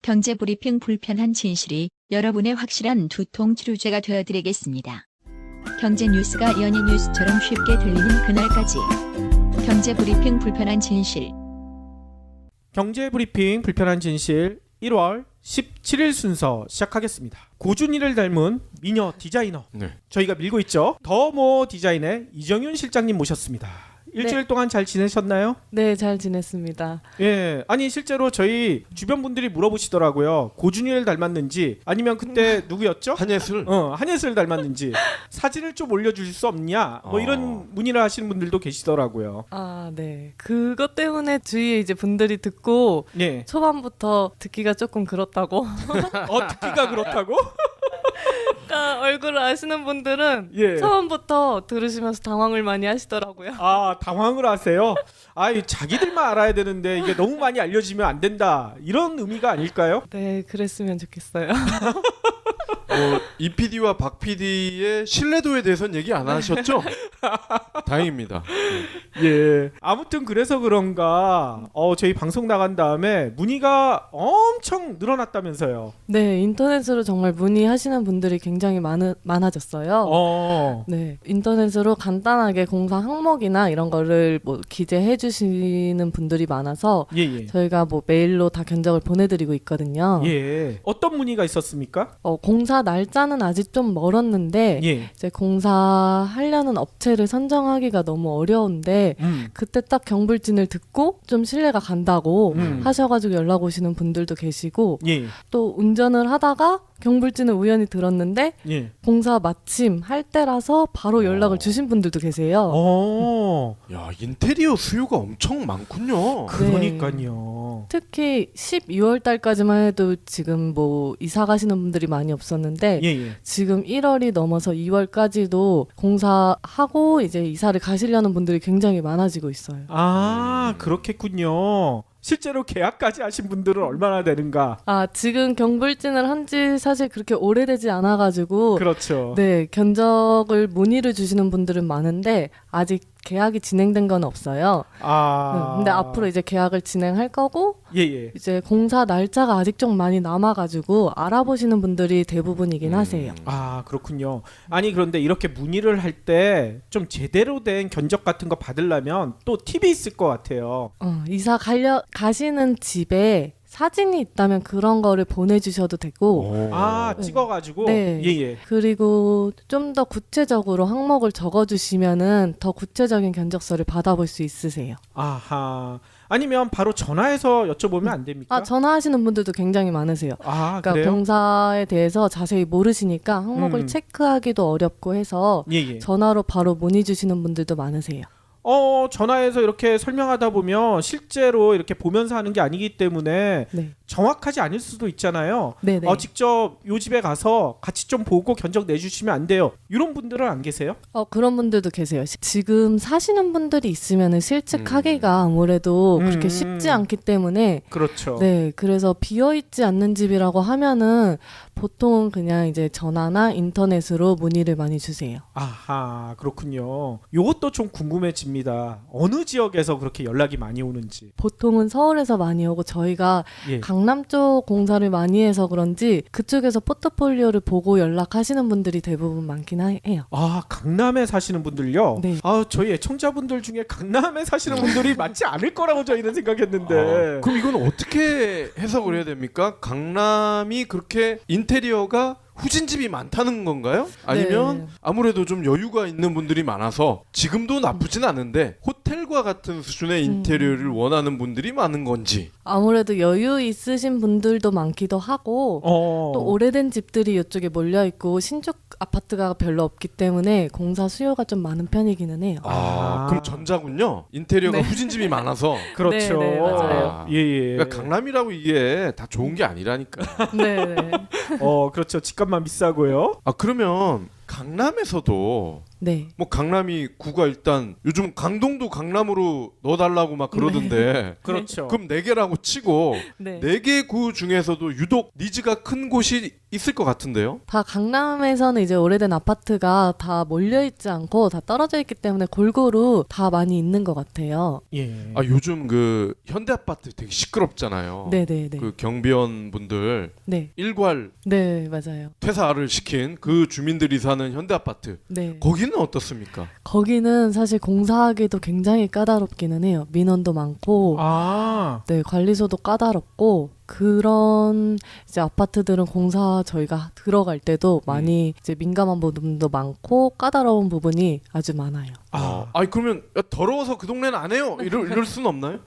경제브리핑 불편한 진실이 여러분의 확실한 두통 치료제가 되어드리겠습니다. 경제 뉴스가 연예 뉴스처럼 쉽게 들리는 그날까지. 경제브리핑 불편한 진실. 경제브리핑 불편한 진실 1월 17일 순서 시작하겠습니다. 고준이를 닮은 미녀 디자이너 저희가 밀고 있죠. 더모 디자인의 이정윤 실장님 모셨습니다. 일주일 동안 잘 지내셨나요? 네, 잘 지냈습니다. 예, 아니 실제로 저희 주변 분들이 물어보시더라고요. 고준이를 닮았는지 아니면 그때 누구였죠? 한예슬. 한예슬 닮았는지 사진을 좀 올려주실 수 없냐? 뭐 이런 문의를 하시는 분들도 계시더라고요. 아, 네. 그것 때문에 주위에 이제 분들이 듣고 예. 초반부터 듣기가 조금 그렇다고. 듣기가 그렇다고? 그러니까 얼굴을 아시는 분들은 예. 처음부터 들으시면서 당황을 많이 하시더라고요. 아, 당황을 하세요? 아이, 자기들만 알아야 되는데 이게 너무 많이 알려지면 안 된다. 이런 의미가 아닐까요? 네, 그랬으면 좋겠어요. 이 PD와 박 PD의 신뢰도에 대해서는 얘기 안 하셨죠? 다행입니다. 예. 아무튼 그래서 그런가 저희 방송 나간 다음에 문의가 엄청 늘어났다면서요. 네, 인터넷으로 정말 문의하시는 분들이 굉장히 많아졌어요. 네, 인터넷으로 간단하게 공사 항목이나 이런 거를 뭐 기재해 주시는 분들이 많아서 예. 저희가 뭐 메일로 다 견적을 보내드리고 있거든요. 예. 어떤 문의가 있었습니까? 공사 날짜는 아직 좀 멀었는데 예. 이제 공사하려는 업체를 선정하기가 너무 어려운데 그때 딱 경불진을 듣고 좀 신뢰가 간다고 하셔가지고 연락 오시는 분들도 계시고 예. 또 운전을 하다가 경불진을 우연히 들었는데 예. 공사 마침 할 때라서 바로 연락을 주신 분들도 계세요. 야, 인테리어 수요가 엄청 많군요. 그러니까요. 특히 12월 달까지만 해도 지금 뭐 이사 가시는 분들이 많이 없었는데 예. 지금 1월이 넘어서 2월까지도 공사하고 이제 이사를 가시려는 분들이 굉장히 많아지고 있어요. 아, 그렇겠군요. 실제로 계약까지 하신 분들은 얼마나 되는가? 아, 지금 경불진을 한 지 사실 그렇게 오래되지 않아가지고 그렇죠. 네, 견적을 문의를 주시는 분들은 많은데 아직 계약이 진행된 건 없어요. 근데 앞으로 이제 계약을 진행할 거고 예. 이제 공사 날짜가 아직 좀 많이 남아가지고 알아보시는 분들이 대부분이긴 하세요. 아, 그렇군요. 아니, 그런데 이렇게 문의를 할 때 좀 제대로 된 견적 같은 거 받으려면 또 팁이 있을 것 같아요. 이사 가시는 집에 사진이 있다면 그런 거를 보내주셔도 되고 찍어가지고 네. 예. 그리고 좀 더 구체적으로 항목을 적어주시면은 더 구체적인 견적서를 받아볼 수 있으세요. 아하. 아니면 바로 전화해서 여쭤보면 안 됩니까? 전화하시는 분들도 굉장히 많으세요. 그러니까 그래요? 공사에 대해서 자세히 모르시니까 항목을 체크하기도 어렵고 해서 예. 전화로 바로 문의 주시는 분들도 많으세요. 전화해서 이렇게 설명하다 보면 실제로 이렇게 보면서 하는 게 아니기 때문에 네. 정확하지 않을 수도 있잖아요. 네네. 직접 요 집에 가서 같이 좀 보고 견적 내주시면 안 돼요. 이런 분들은 안 계세요? 그런 분들도 계세요. 지금 사시는 분들이 있으면은 실측하기가 아무래도 그렇게 쉽지 않기 때문에 그렇죠. 네, 그래서 비어있지 않는 집이라고 하면은 보통 그냥 이제 전화나 인터넷으로 문의를 많이 주세요. 아하, 그렇군요. 요것도 좀 궁금해집니다. 어느 지역에서 그렇게 연락이 많이 오는지. 보통은 서울에서 많이 오고 저희가 예. 강남 쪽 공사를 많이 해서 그런지 그쪽에서 포트폴리오를 보고 연락하시는 분들이 대부분 많긴 해요. 강남에 사시는 분들요? 네. 저희 애청자분들 중에 강남에 사시는 분들이 많지 않을 거라고 저희는 생각했는데. 그럼 이건 어떻게 해석을 해야 됩니까? 강남이 그렇게 인테리어가 후진집이 많다는 건가요? 아니면 네. 아무래도 좀 여유가 있는 분들이 많아서 지금도 나쁘진 않은데 호텔과 같은 수준의 인테리어를 원하는 분들이 많은 건지. 아무래도 여유 있으신 분들도 많기도 하고 또 오래된 집들이 이쪽에 몰려있고 신축 아파트가 별로 없기 때문에 공사 수요가 좀 많은 편이기는 해요. 그럼 전자군요. 인테리어가 후진집이 많아서. 그렇죠. 네, 맞아요. 예. 그러니까 강남이라고 이게 다 좋은 게 아니라니까. 네. 그렇죠. 집값만 비싸고요. 그러면 강남에서도 네. 뭐 강남이 구가 일단 요즘 강동도 강남으로 넣어달라고 막 그러던데. 그렇죠. 그럼 4개라고 치고 네. 4개 구 중에서도 유독 니즈가 큰 곳이 있을 것 같은데요. 다 강남에서는 이제 오래된 아파트가 다 몰려 있지 않고 다 떨어져 있기 때문에 골고루 다 많이 있는 것 같아요. 예. 아 요즘 그 현대 아파트 되게 시끄럽잖아요. 네네네. 그 경비원 분들 네. 일괄 네, 맞아요. 퇴사를 시킨 그 주민들이 사는 현대 아파트 네. 거기는 어떻습니까? 거기는 사실 공사하기도 굉장히 까다롭기는 해요. 민원도 많고, 아. 네, 관리소도 까다롭고, 그런 이제 아파트들은 공사 저희가 들어갈 때도 많이 이제 민감한 부분도 많고 까다로운 부분이 아주 많아요. 아니 그러면 야, 더러워서 그 동네는 안 해요. 이럴 수는 없나요?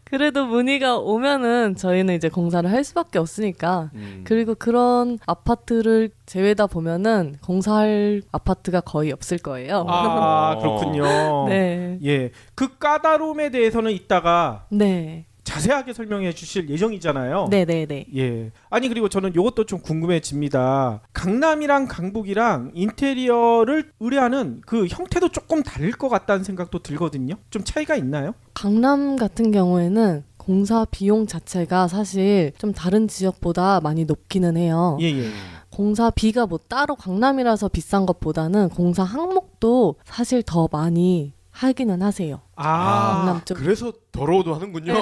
그래도 문의가 오면은 저희는 이제 공사를 할 수밖에 없으니까. 그리고 그런 아파트를 제외다 보면은 공사할 아파트가 거의 없을 거예요. 아, 그렇군요. 네. 예. 그 까다로움에 대해서는 이따가 네. 자세하게 설명해 주실 예정이잖아요. 네네네. 예. 아니 그리고 저는 이것도 좀 궁금해집니다. 강남이랑 강북이랑 인테리어를 의뢰하는 그 형태도 조금 다를 것 같다는 생각도 들거든요. 좀 차이가 있나요? 강남 같은 경우에는 공사 비용 자체가 사실 좀 다른 지역보다 많이 높기는 해요. 예, 예. 공사비가 뭐 따로 강남이라서 비싼 것보다는 공사 항목도 사실 더 많이 하기는 하세요. 강남 쪽. 그래서 더러워도 하는군요.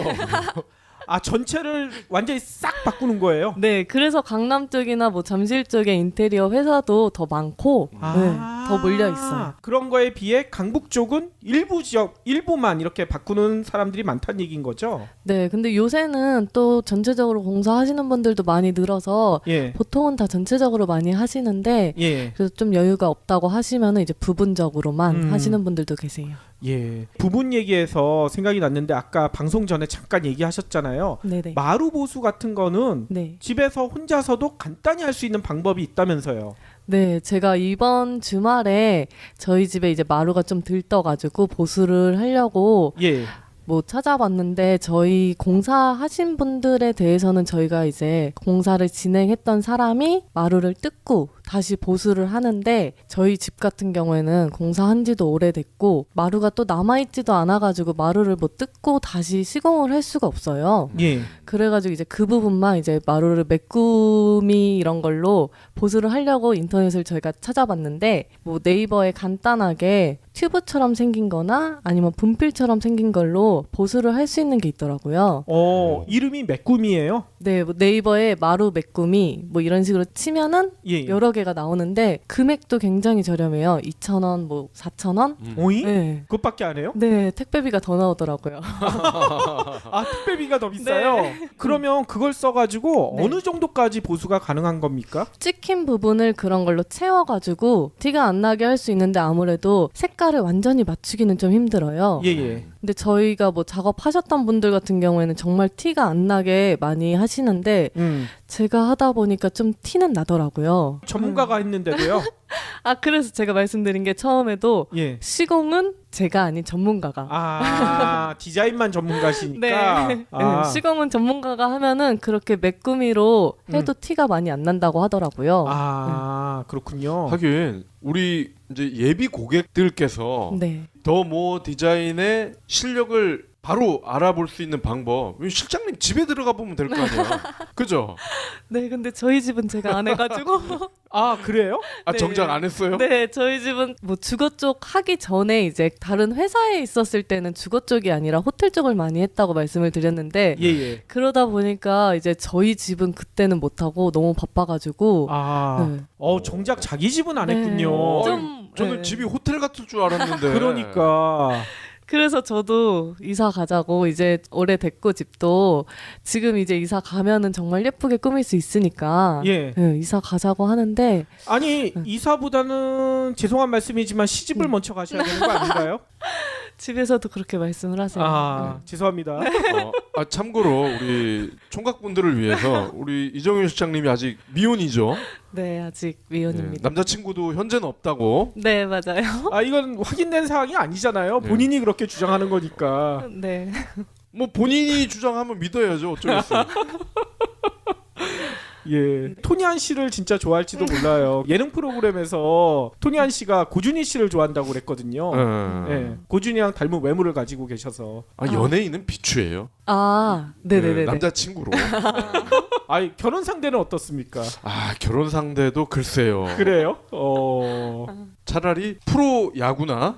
아, 전체를 완전히 싹 바꾸는 거예요? 네, 그래서 강남 쪽이나 뭐 잠실 쪽에 인테리어 회사도 더 많고 네, 더 몰려 있어요. 그런 거에 비해 강북 쪽은 일부 지역 일부만 이렇게 바꾸는 사람들이 많다는 얘기인 거죠? 네, 근데 요새는 또 전체적으로 공사하시는 분들도 많이 늘어서 예. 보통은 다 전체적으로 많이 하시는데 예. 그래서 좀 여유가 없다고 하시면은 이제 부분적으로만 하시는 분들도 계세요. 예. 부분 얘기해서 생각이 났는데 아까 방송 전에 잠깐 얘기하셨잖아요. 네네. 마루 보수 같은 거는 네. 집에서 혼자서도 간단히 할 수 있는 방법이 있다면서요. 네, 제가 이번 주말에 저희 집에 이제 마루가 좀 들떠가지고 보수를 하려고 예. 뭐 찾아봤는데 저희 공사하신 분들에 대해서는 저희가 이제 공사를 진행했던 사람이 마루를 뜯고 다시 보수를 하는데 저희 집 같은 경우에는 공사한 지도 오래됐고 마루가 또 남아있지도 않아가지고 마루를 뭐 뜯고 다시 시공을 할 수가 없어요. 예. 그래가지고 이제 그 부분만 이제 마루를 메꾸미 이런 걸로 보수를 하려고 인터넷을 저희가 찾아봤는데 뭐 네이버에 간단하게 튜브처럼 생긴 거나 아니면 분필처럼 생긴 걸로 보수를 할 수 있는 게 있더라고요. 이름이 메꾸미예요? 네, 뭐 네이버에 마루 메꾸미 뭐 이런 식으로 치면은 예. 여러 개가 나오는데 금액도 굉장히 저렴해요. 2,000원, 뭐 4,000원? 오이? 네. 그것밖에 안 해요? 네, 택배비가 더 나오더라고요. 아, 택배비가 더 비싸요? 그러면 그걸 써가지고 네. 어느 정도까지 보수가 가능한 겁니까? 찍힌 부분을 그런 걸로 채워가지고 티가 안 나게 할 수 있는데 아무래도 색깔을 완전히 맞추기는 좀 힘들어요. 예, 예. 근데 저희가 뭐 작업하셨던 분들 같은 경우에는 정말 티가 안 나게 많이 하시는데 제가 하다 보니까 좀 티는 나더라고요. 전문가가 했는데도요? 아, 그래서 제가 말씀드린 게 처음에도 예. 시공은 제가 아닌 전문가가. 아, 디자인만 전문가시니까. 네. 아. 네, 시공은 전문가가 하면은 그렇게 메꾸미로 해도 티가 많이 안 난다고 하더라고요. 아, 그렇군요. 하긴 우리 이제 예비 고객들께서 네. 더 뭐 디자인의 실력을 바로 알아볼 수 있는 방법. 실장님 집에 들어가 보면 될 거 아니야. 그죠? 네, 근데 저희 집은 제가 안 해가지고. 아, 그래요? 아 네. 정작 안 했어요? 네, 저희 집은 뭐 주거 쪽 하기 전에 이제 다른 회사에 있었을 때는 주거 쪽이 아니라 호텔 쪽을 많이 했다고 말씀을 드렸는데 예, 예. 그러다 보니까 이제 저희 집은 그때는 못하고 너무 바빠가지고 아, 네. 정작 자기 집은 안 네. 했군요. 좀, 저는 네. 집이 호텔 같을 줄 알았는데. 그러니까. 그래서 저도 이사 가자고 이제 오래됐고 집도 지금 이제 이사 가면은 정말 예쁘게 꾸밀 수 있으니까 예. 네, 이사 가자고 하는데 아니, 이사보다는 죄송한 말씀이지만 시집을 먼저 가셔야 되는 거 아닌가요? 집에서도 그렇게 말씀을 하세요. 아, 죄송합니다. 참고로 우리 총각분들을 위해서 우리 이정윤 실장님이 아직 미혼이죠. 네, 아직 미혼입니다. 남자친구도 현재는 없다고. 네, 맞아요. 아, 이건 확인된 사항이 아니잖아요. 본인이 그렇게 주장하는 거니까. 네. 뭐 본인이 주장하면 믿어야죠. 어쩌겠어요. 예, 토니안 씨를 진짜 좋아할지도 몰라요. 예능 프로그램에서 토니안 씨가 고준희 씨를 좋아한다고 그랬거든요. 예, 고준희랑 닮은 외모를 가지고 계셔서. 연예인은 비추예요. 네네네. 남자친구로. 아이, 결혼 상대는 어떻습니까? 결혼 상대도 글쎄요. 그래요? 차라리 프로 야구나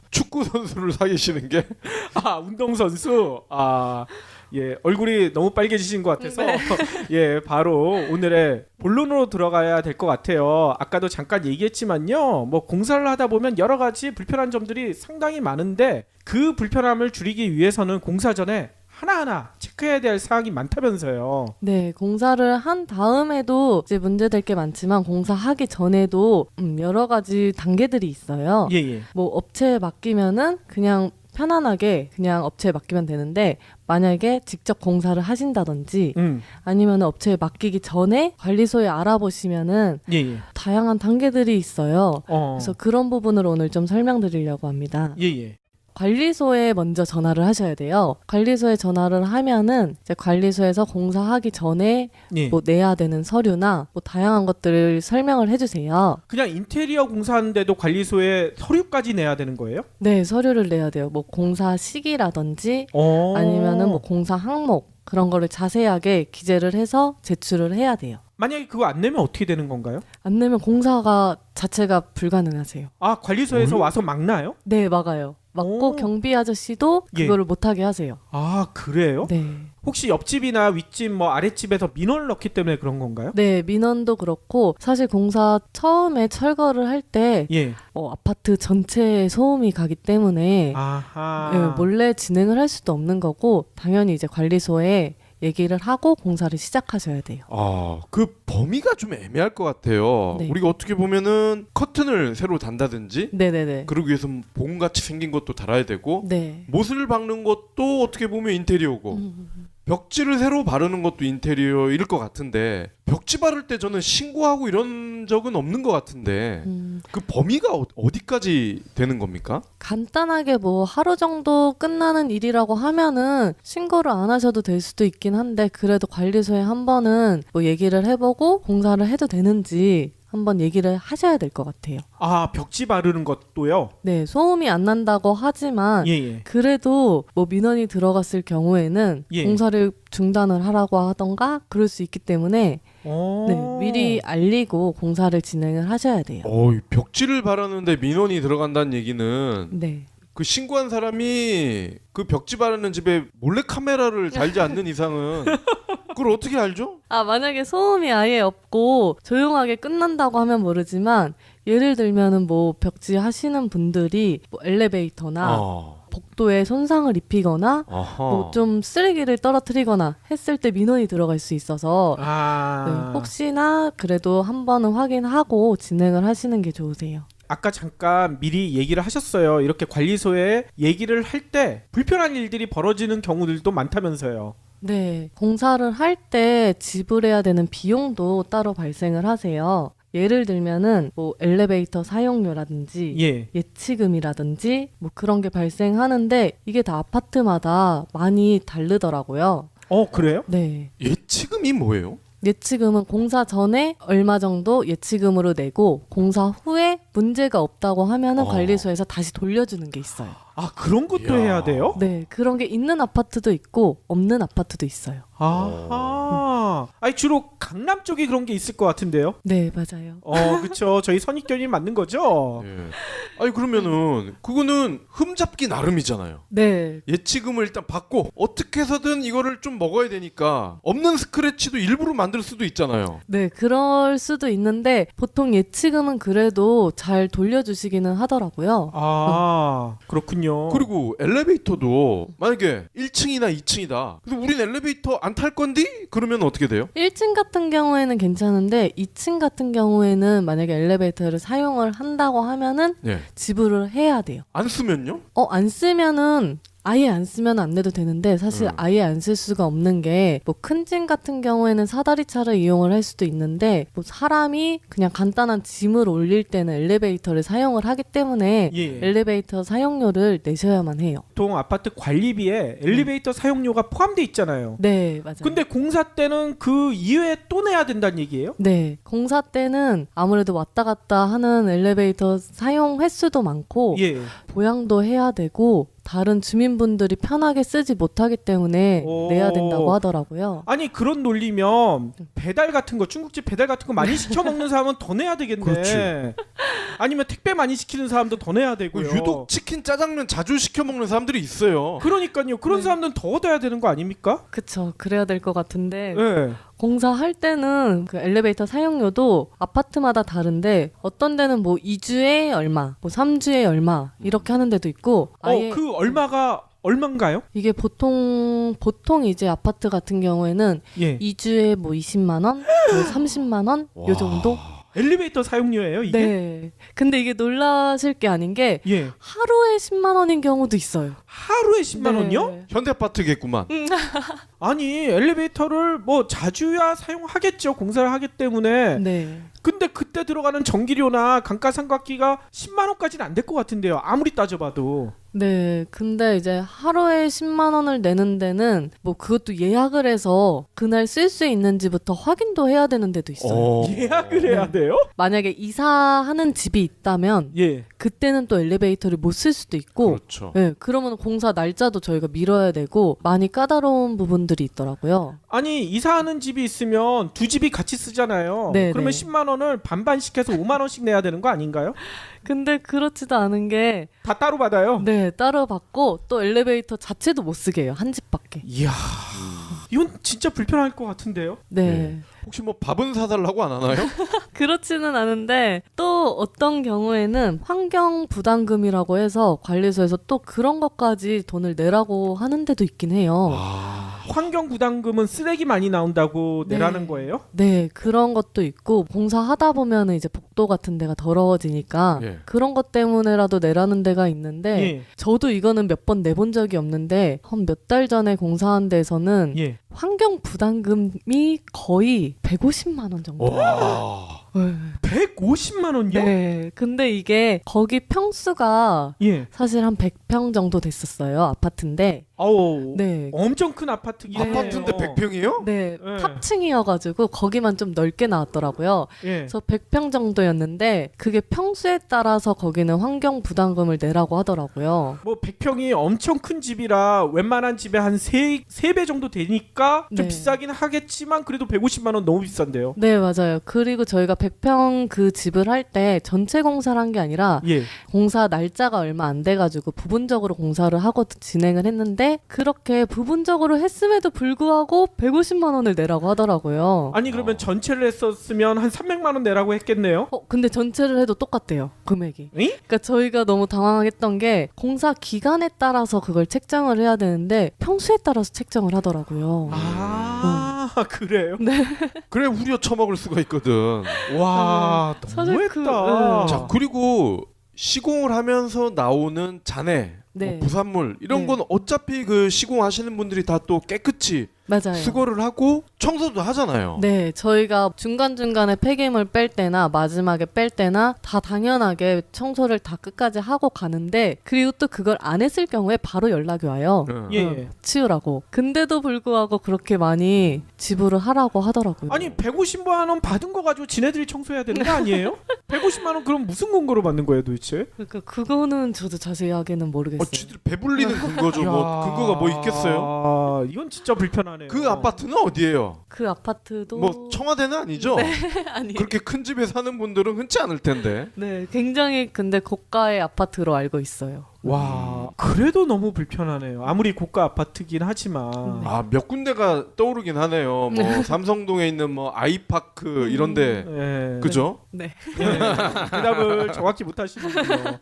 축구 선수를 사귀시는 게 운동 선수. 예, 얼굴이 너무 빨개지신 것 같아서 예, 바로 오늘의 본론으로 들어가야 될 것 같아요. 아까도 잠깐 얘기했지만요, 뭐 공사를 하다 보면 여러 가지 불편한 점들이 상당히 많은데 그 불편함을 줄이기 위해서는 공사 전에 하나하나 체크해야 될 사항이 많다면서요. 네, 공사를 한 다음에도 이제 문제될 게 많지만 공사하기 전에도 여러 가지 단계들이 있어요. 예. 뭐 업체에 맡기면은 그냥 편안하게 그냥 업체에 맡기면 되는데, 만약에 직접 공사를 하신다든지 아니면 업체에 맡기기 전에 관리소에 알아보시면은 예. 다양한 단계들이 있어요. 그래서 그런 부분을 오늘 좀 설명드리려고 합니다. 예. 관리소에 먼저 전화를 하셔야 돼요. 관리소에 전화를 하면은 이제 관리소에서 공사하기 전에 예. 뭐 내야 되는 서류나 뭐 다양한 것들을 설명을 해주세요. 그냥 인테리어 공사하는데도 관리소에 서류까지 내야 되는 거예요? 네, 서류를 내야 돼요. 뭐 공사 시기라든지 아니면은 뭐 공사 항목, 그런 거를 자세하게 기재를 해서 제출을 해야 돼요. 만약에 그거 안 내면 어떻게 되는 건가요? 안 내면 공사가 자체가 불가능하세요. 관리소에서 와서 막나요? 네, 막아요. 막고 경비 아저씨도 그거를 못하게 하세요. 그래요? 네. 혹시 옆집이나 윗집 뭐 아랫집에서 민원을 넣기 때문에 그런 건가요? 네, 민원도 그렇고 사실 공사 처음에 철거를 할 때 아파트 전체에 소음이 가기 때문에 네, 몰래 진행을 할 수도 없는 거고, 당연히 이제 관리소에 얘기를 하고 공사를 시작하셔야 돼요. 그 범위가 좀 애매할 것 같아요. 네. 우리가 어떻게 보면은 커튼을 새로 단다든지, 네네네. 그러기 위해서 봉같이 생긴 것도 달아야 되고, 네. 못을 박는 것도 어떻게 보면 인테리어고, 벽지를 새로 바르는 것도 인테리어일 것 같은데, 벽지 바를 때 저는 신고하고 이런 적은 없는 것 같은데 그 범위가 어디까지 되는 겁니까? 간단하게 뭐 하루 정도 끝나는 일이라고 하면은 신고를 안 하셔도 될 수도 있긴 한데, 그래도 관리소에 한 번은 뭐 얘기를 해보고 공사를 해도 되는지 한번 얘기를 하셔야 될 것 같아요. 벽지 바르는 것도요? 네, 소음이 안 난다고 하지만 그래도 뭐 민원이 들어갔을 경우에는 공사를 중단을 하라고 하던가 그럴 수 있기 때문에 네, 미리 알리고 공사를 진행을 하셔야 돼요. 벽지를 바르는데 민원이 들어간다는 얘기는 네. 그 신고한 사람이 그 벽지 바르는 집에 몰래 카메라를 달지 않는 이상은 그걸 어떻게 알죠? 만약에 소음이 아예 없고 조용하게 끝난다고 하면 모르지만, 예를 들면은 뭐 벽지 하시는 분들이 뭐 엘리베이터나 복도에 손상을 입히거나 뭐 좀 쓰레기를 떨어뜨리거나 했을 때 민원이 들어갈 수 있어서 네, 혹시나 그래도 한 번은 확인하고 진행을 하시는 게 좋으세요. 아까 잠깐 미리 얘기를 하셨어요. 이렇게 관리소에 얘기를 할 때 불편한 일들이 벌어지는 경우들도 많다면서요. 네, 공사를 할 때 지불해야 되는 비용도 따로 발생을 하세요. 예를 들면은 뭐 엘리베이터 사용료라든지 예치금이라든지 뭐 그런 게 발생하는데, 이게 다 아파트마다 많이 다르더라고요. 그래요? 네. 예치금이 뭐예요? 예치금은 공사 전에 얼마 정도 예치금으로 내고, 공사 후에 문제가 없다고 하면은 관리소에서 다시 돌려주는 게 있어요. 그런 것도 해야 돼요? 네, 그런 게 있는 아파트도 있고 없는 아파트도 있어요. 주로 강남 쪽이 그런 게 있을 것 같은데요? 네, 맞아요. 그렇죠. 저희 선입견이 맞는 거죠? 네. 그러면은 그거는 흠잡기 나름이잖아요. 네. 예치금을 일단 받고 어떻게 해서든 이거를 좀 먹어야 되니까 없는 스크래치도 일부러 만들 수도 있잖아요. 네, 그럴 수도 있는데 보통 예치금은 그래도 잘 돌려주시기는 하더라고요. 그렇군요. 그리고 엘리베이터도 만약에 1층이나 2층이다. 그래서 우린 엘리베이터 안 탈 건디? 그러면 어떻게 돼요? 1층 같은 경우에는 괜찮은데 2층 같은 경우에는 만약에 엘리베이터를 사용을 한다고 하면은 지불을 해야 돼요. 안 쓰면요? 안 쓰면은 아예 안 쓰면 안 내도 되는데 사실 아예 안 쓸 수가 없는 게 뭐 큰 짐 같은 경우에는 사다리차를 이용을 할 수도 있는데 뭐 사람이 그냥 간단한 짐을 올릴 때는 엘리베이터를 사용을 하기 때문에 예. 엘리베이터 사용료를 내셔야만 해요. 보통 아파트 관리비에 엘리베이터 사용료가 포함돼 있잖아요. 네, 맞아요. 근데 공사 때는 그 이외에 또 내야 된다는 얘기예요? 네, 공사 때는 아무래도 왔다 갔다 하는 엘리베이터 사용 횟수도 많고 예. 보양도 해야 되고 다른 주민분들이 편하게 쓰지 못하기 때문에 오. 내야 된다고 하더라고요. 아니 그런 논리면 배달 같은 거 중국집 배달 같은 거 많이 시켜 먹는 사람은 더 내야 되겠네. 그렇지. 아니면 택배 많이 시키는 사람도 더 내야 되고요. 유독 치킨 짜장면 자주 시켜 먹는 사람들이 있어요. 그러니까요. 그런 네. 사람들은 더 얻어야 되는 거 아닙니까? 그쵸, 그래야 될 것 같은데 네. 공사할 때는 그 엘리베이터 사용료도 아파트마다 다른데 어떤 데는 뭐 2주에 얼마, 뭐 3주에 얼마 이렇게 하는 데도 있고 아예 그 얼마가 얼마인가요? 이게 보통 이제 아파트 같은 경우에는 예. 2주에 뭐 20만 원, 뭐 30만 원 요 정도? 엘리베이터 사용료예요, 이게? 네. 근데 이게 놀라실 게 아닌 게 예. 하루에 10만 원인 경우도 있어요. 하루에 10만 원요? 네. 현대아파트겠구만. 아니, 엘리베이터를 뭐 자주야 사용하겠죠. 공사를 하기 때문에. 네. 근데 그때 들어가는 전기료나 감가상각비가 10만 원까지는 안 될 것 같은데요. 아무리 따져봐도. 네. 근데 이제 하루에 10만 원을 내는 데는 뭐 그것도 예약을 해서 그날 쓸 수 있는지부터 확인도 해야 되는 데도 있어요. 예약을 해야 돼요? 만약에 이사하는 집이 있다면 예. 그때는 또 엘리베이터를 못 쓸 수도 있고 그렇죠. 네, 그러면 공사 날짜도 저희가 미뤄야 되고 많이 까다로운 부분들이 있더라고요. 아니, 이사하는 집이 있으면 두 집이 같이 쓰잖아요. 네, 그러면 네. 10만 원을 반반씩 해서 5만 원씩 내야 되는 거 아닌가요? 근데 그렇지도 않은 게 다 따로 받아요? 네, 따로 받고 또 엘리베이터 자체도 못 쓰게 해요. 한 집밖에. 이야. 이건 진짜 불편할 것 같은데요? 네. 네. 혹시 뭐 밥은 사달라고 안 하나요? 그렇지는 않은데 또 어떤 경우에는 환경 부담금이라고 해서 관리소에서 또 그런 것까지 돈을 내라고 하는 데도 있긴 해요. 환경 부담금은 쓰레기 많이 나온다고 네. 내라는 거예요? 네, 그런 것도 있고 봉사하다 보면 이제 복도 같은 데가 더러워지니까 예. 그런 것 때문에라도 내라는 데가 있는데 예. 저도 이거는 몇 번 내본 적이 없는데 한 몇 달 전에 공사한 데서는 예. 환경 부담금이 거의 150만 원 정도. 와. 네. 150만 원요? 네. 근데 이게 거기 평수가 예. 사실 한 100평 정도 됐었어요. 아파트인데. 아우. 네. 엄청 큰 아파트긴 해요. 아파트인데 100평이요? 네. 네. 탑층이어가지고 거기만 좀 넓게 나왔더라고요. 예. 그래서 100평 정도였는데 그게 평수에 따라서 거기는 환경 부담금을 내라고 하더라고요. 뭐 100평이 엄청 큰 집이라 웬만한 집에 한 3배 정도 되니까 좀 네. 비싸긴 하겠지만 그래도 150만 원 너무 비싼데요. 네, 맞아요. 그리고 저희가 100평 그 집을 할 때 전체 공사를 한 게 아니라 예. 공사 날짜가 얼마 안 돼가지고 부분적으로 공사를 하고 진행을 했는데 그렇게 부분적으로 했음에도 불구하고 150만 원을 내라고 하더라고요. 아니 그러면 전체를 했었으면 한 300만 원 내라고 했겠네요. 근데 전체를 해도 똑같대요. 금액이. 응? 그러니까 저희가 너무 당황했던 게 공사 기간에 따라서 그걸 책정을 해야 되는데 평수에 따라서 책정을 하더라고요. 그래요? 네. 그래 우려 처먹을 수가 있거든. 와 사실 너무했다. 자 그리고 시공을 하면서 나오는 잔해, 네. 뭐 부산물 이런 네. 건 어차피 그 시공하시는 분들이 다 또 깨끗이 맞아요. 수거를 하고 청소도 하잖아요. 네, 저희가 중간중간에 폐기물 뺄 때나 마지막에 뺄 때나 다 당연하게 청소를 다 끝까지 하고 가는데 그리고 또 그걸 안 했을 경우에 바로 연락이 와요. 응. 예. 치우라고. 근데도 불구하고 그렇게 많이 지불을 하라고 하더라고요. 아니 150만 원 받은 거 가지고 지네들이 청소해야 되는 거 아니에요? 150만 원 그럼 무슨 근거로 받는 거예요 도대체? 그러니까 그거는 저도 자세하게는 모르겠어요. 쥐들 배불리는 근거죠. 뭐 근거가 뭐 있겠어요? 아, 이건 진짜 불편하네요. 그 아파트는 어디예요? 그 아파트도 뭐 청와대는 아니죠? 아니. 그렇게 큰 집에 사는 분들은 흔치 않을 텐데. 네, 굉장히 근데 고가의 아파트로 알고 있어요. 와 그래도 너무 불편하네요. 아무리 고가 아파트긴 하지만 네. 아 몇 군데가 떠오르긴 하네요. 뭐 삼성동에 있는 뭐 아이파크 이런데 예. 그죠? 네. 예. 대답을 정확히 못 하시는군요.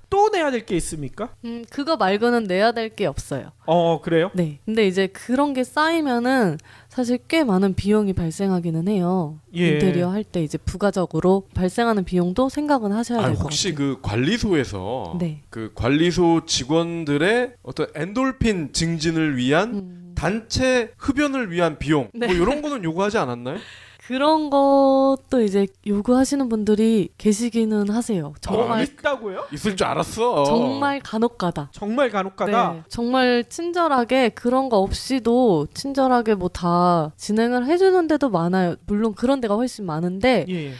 또 내야 될 게 있습니까? 그거 말고는 내야 될 게 없어요. 그래요? 네. 근데 이제 그런 게 쌓이면은 사실 꽤 많은 비용이 발생하기는 해요. 예. 인테리어 할 때 이제 부가적으로 발생하는 비용도 생각은 하셔야 될 것 혹시 같아요. 그 관리소에서 네. 그 관리소 직원들의 어떤 엔돌핀 증진을 위한 단체 흡연을 위한 비용 네. 뭐 이런 거는 요구하지 않았나요? 그런 것도 이제 요구하시는 분들이 계시기는 하세요. 정말 있다고요? 있을 줄 알았어. 정말 간혹가다. 정말 간혹가다. 네, 정말 친절하게 그런 거 없이도 친절하게 뭐 다 진행을 해주는 데도 많아요. 물론 그런 데가 훨씬 많은데 예.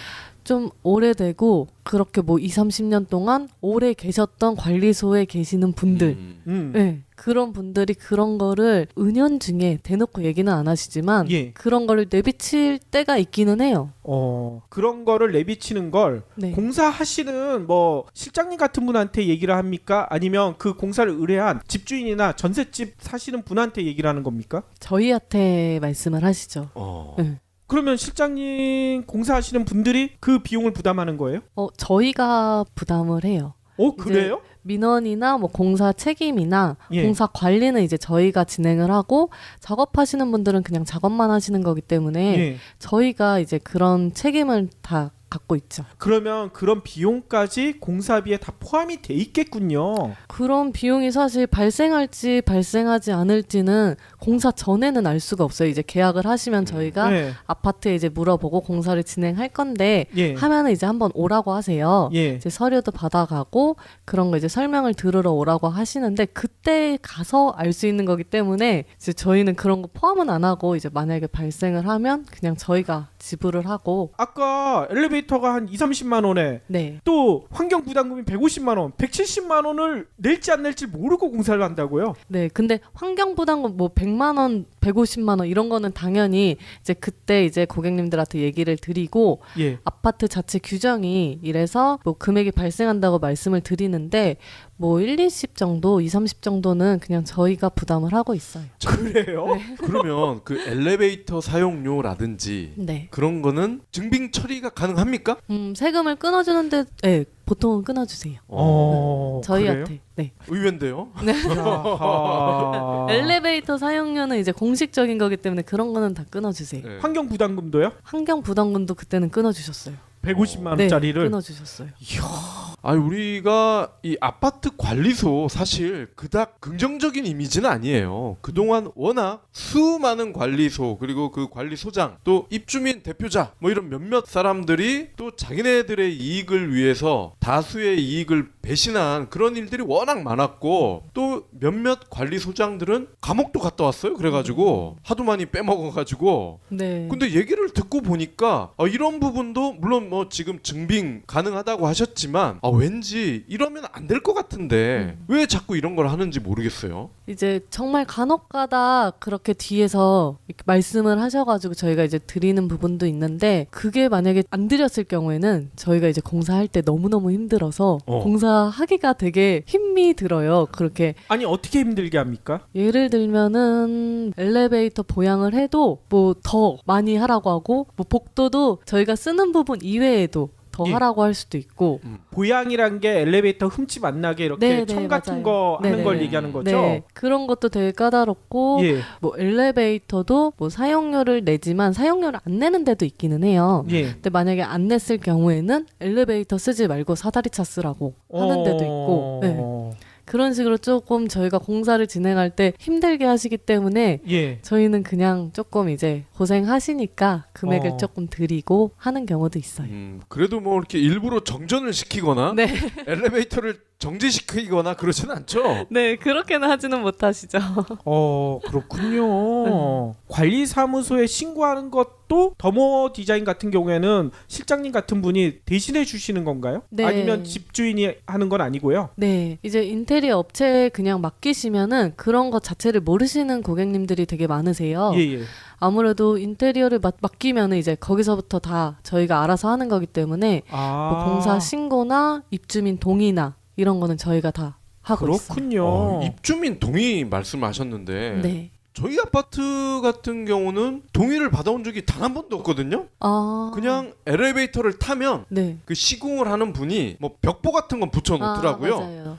좀 오래되고 그렇게 뭐 20-30년 동안 오래 계셨던 관리소에 계시는 분들 네, 그런 분들이 그런 거를 은연중에 대놓고 얘기는 안 하시지만 예. 그런 거를 내비칠 때가 있기는 해요. 그런 거를 내비치는 걸 네. 공사하시는 뭐 실장님 같은 분한테 얘기를 합니까? 아니면 그 공사를 의뢰한 집주인이나 전셋집 사시는 분한테 얘기를 하는 겁니까? 저희한테 말씀을 하시죠. 네. 그러면 실장님 공사하시는 분들이 그 비용을 부담하는 거예요? 저희가 부담을 해요. 그래요? 민원이나 뭐 공사 책임이나 예. 공사 관리는 이제 저희가 진행을 하고 작업하시는 분들은 그냥 작업만 하시는 거기 때문에 예. 저희가 이제 그런 책임을 다 갖고 있죠. 그러면 그런 비용까지 공사비에 다 포함이 돼 있겠군요. 그런 비용이 사실 발생할지 발생하지 않을지는 공사 전에는 알 수가 없어요. 이제 계약을 하시면 저희가 네. 아파트에 이제 물어보고 공사를 진행할 건데 예. 하면은 이제 한번 오라고 하세요. 예. 이제 서류도 받아가고 그런 거 이제 설명을 들으러 오라고 하시는데 그때 가서 알 수 있는 거기 때문에 이제 저희는 그런 거 포함은 안 하고 이제 만약에 발생을 하면 그냥 저희가 지불을 하고 아까 엘리베이터가 한 2-30만 원에 네. 또 환경 부담금이 150만 원, 170만 원을 낼지 안 낼지 모르고 공사를 한다고요? 네, 근데 환경부담금 뭐 100만 원, 150만 원 이런 거는 당연히 이제 그때 이제 고객님들한테 얘기를 드리고 예. 아파트 자체 규정이 이래서 뭐 금액이 발생한다고 말씀을 드리는데 뭐 1-20 정도, 2-30 정도는 그냥 저희가 부담을 하고 있어요. 그래요? 그러면 그 엘리베이터 사용료라든지 네. 그런 거는 증빙 처리가 가능합니까? 세금을 끊어주는데 네, 보통은 끊어주세요. 저희한테. 그래요? 네. 의외인데요. 야하. 엘리베이터 사용료는 이제 공식적인 거기 때문에 그런 거는 다 끊어주세요. 네. 환경 부담금도요? 환경 부담금도 그때는 끊어주셨어요. 150만 네, 원짜리를 끊어주셨어요. 아니 우리가 이 아파트 관리소 사실 그닥 긍정적인 이미지는 아니에요. 그동안 워낙 수많은 관리소 그리고 그 관리소장 또 입주민 대표자 뭐 이런 몇몇 사람들이 또 자기네들의 이익을 위해서 다수의 이익을 배신한 그런 일들이 워낙 많았고 또 몇몇 관리소장들은 감옥도 갔다 왔어요. 그래가지고 하도 많이 빼먹어가지고 네. 근데 얘기를 듣고 보니까 이런 부분도 물론 뭐 지금 증빙 가능하다고 하셨지만 왠지 이러면 안 될 것 같은데 왜 자꾸 이런 걸 하는지 모르겠어요. 이제 정말 간혹가다 그렇게 뒤에서 이렇게 말씀을 하셔가지고 저희가 이제 드리는 부분도 있는데 그게 만약에 안 드렸을 경우에는 저희가 이제 공사할 때 너무너무 힘들어서 공사하기가 되게 힘이 들어요. 그렇게 아니 어떻게 힘들게 합니까? 예를 들면은 엘리베이터 보양을 해도 뭐 더 많이 하라고 하고 뭐 복도도 저희가 쓰는 부분 이외에도 더 예. 하라고 할 수도 있고 보양이란 게 엘리베이터 흠집 안 나게 이렇게 네, 청 네, 같은 맞아요. 거 하는 네네. 걸 얘기하는 거죠? 네, 그런 것도 되게 까다롭고 예. 뭐 엘리베이터도 뭐 사용료를 내지만 사용료를 안 내는 데도 있기는 해요. 예. 근데 만약에 안 냈을 경우에는 엘리베이터 쓰지 말고 사다리차 쓰라고 하는 데도 있고 네. 그런 식으로 조금 저희가 공사를 진행할 때 힘들게 하시기 때문에 예. 저희는 그냥 조금 이제 고생하시니까 금액을 어. 조금 드리고 하는 경우도 있어요. 그래도 뭐 이렇게 일부러 정전을 시키거나 네. 엘리베이터를 정지시키거나 그러지는 않죠. 네, 그렇게는 하지는 못하시죠. 그렇군요. 관리사무소에 신고하는 것도 더모 디자인 같은 경우에는 실장님 같은 분이 대신해 주시는 건가요? 네. 아니면 집주인이 하는 건 아니고요? 네, 이제 인테리어 업체에 그냥 맡기시면은 그런 것 자체를 모르시는 고객님들이 되게 많으세요. 예. 아무래도 인테리어를 맡기면은 이제 거기서부터 다 저희가 알아서 하는 거기 때문에 뭐 공사 신고나 입주민 동의나 이런 거는 저희가 다 하고 그렇군요. 입주민 동의 말씀하셨는데 있어요. 네. 저희 아파트 같은 경우는 동의를 받아온 적이 단 한 번도 없거든요. 그냥 엘리베이터를 타면 네. 그 시공을 하는 분이 뭐 벽보 같은 건 붙여 놓더라고요. 맞아요.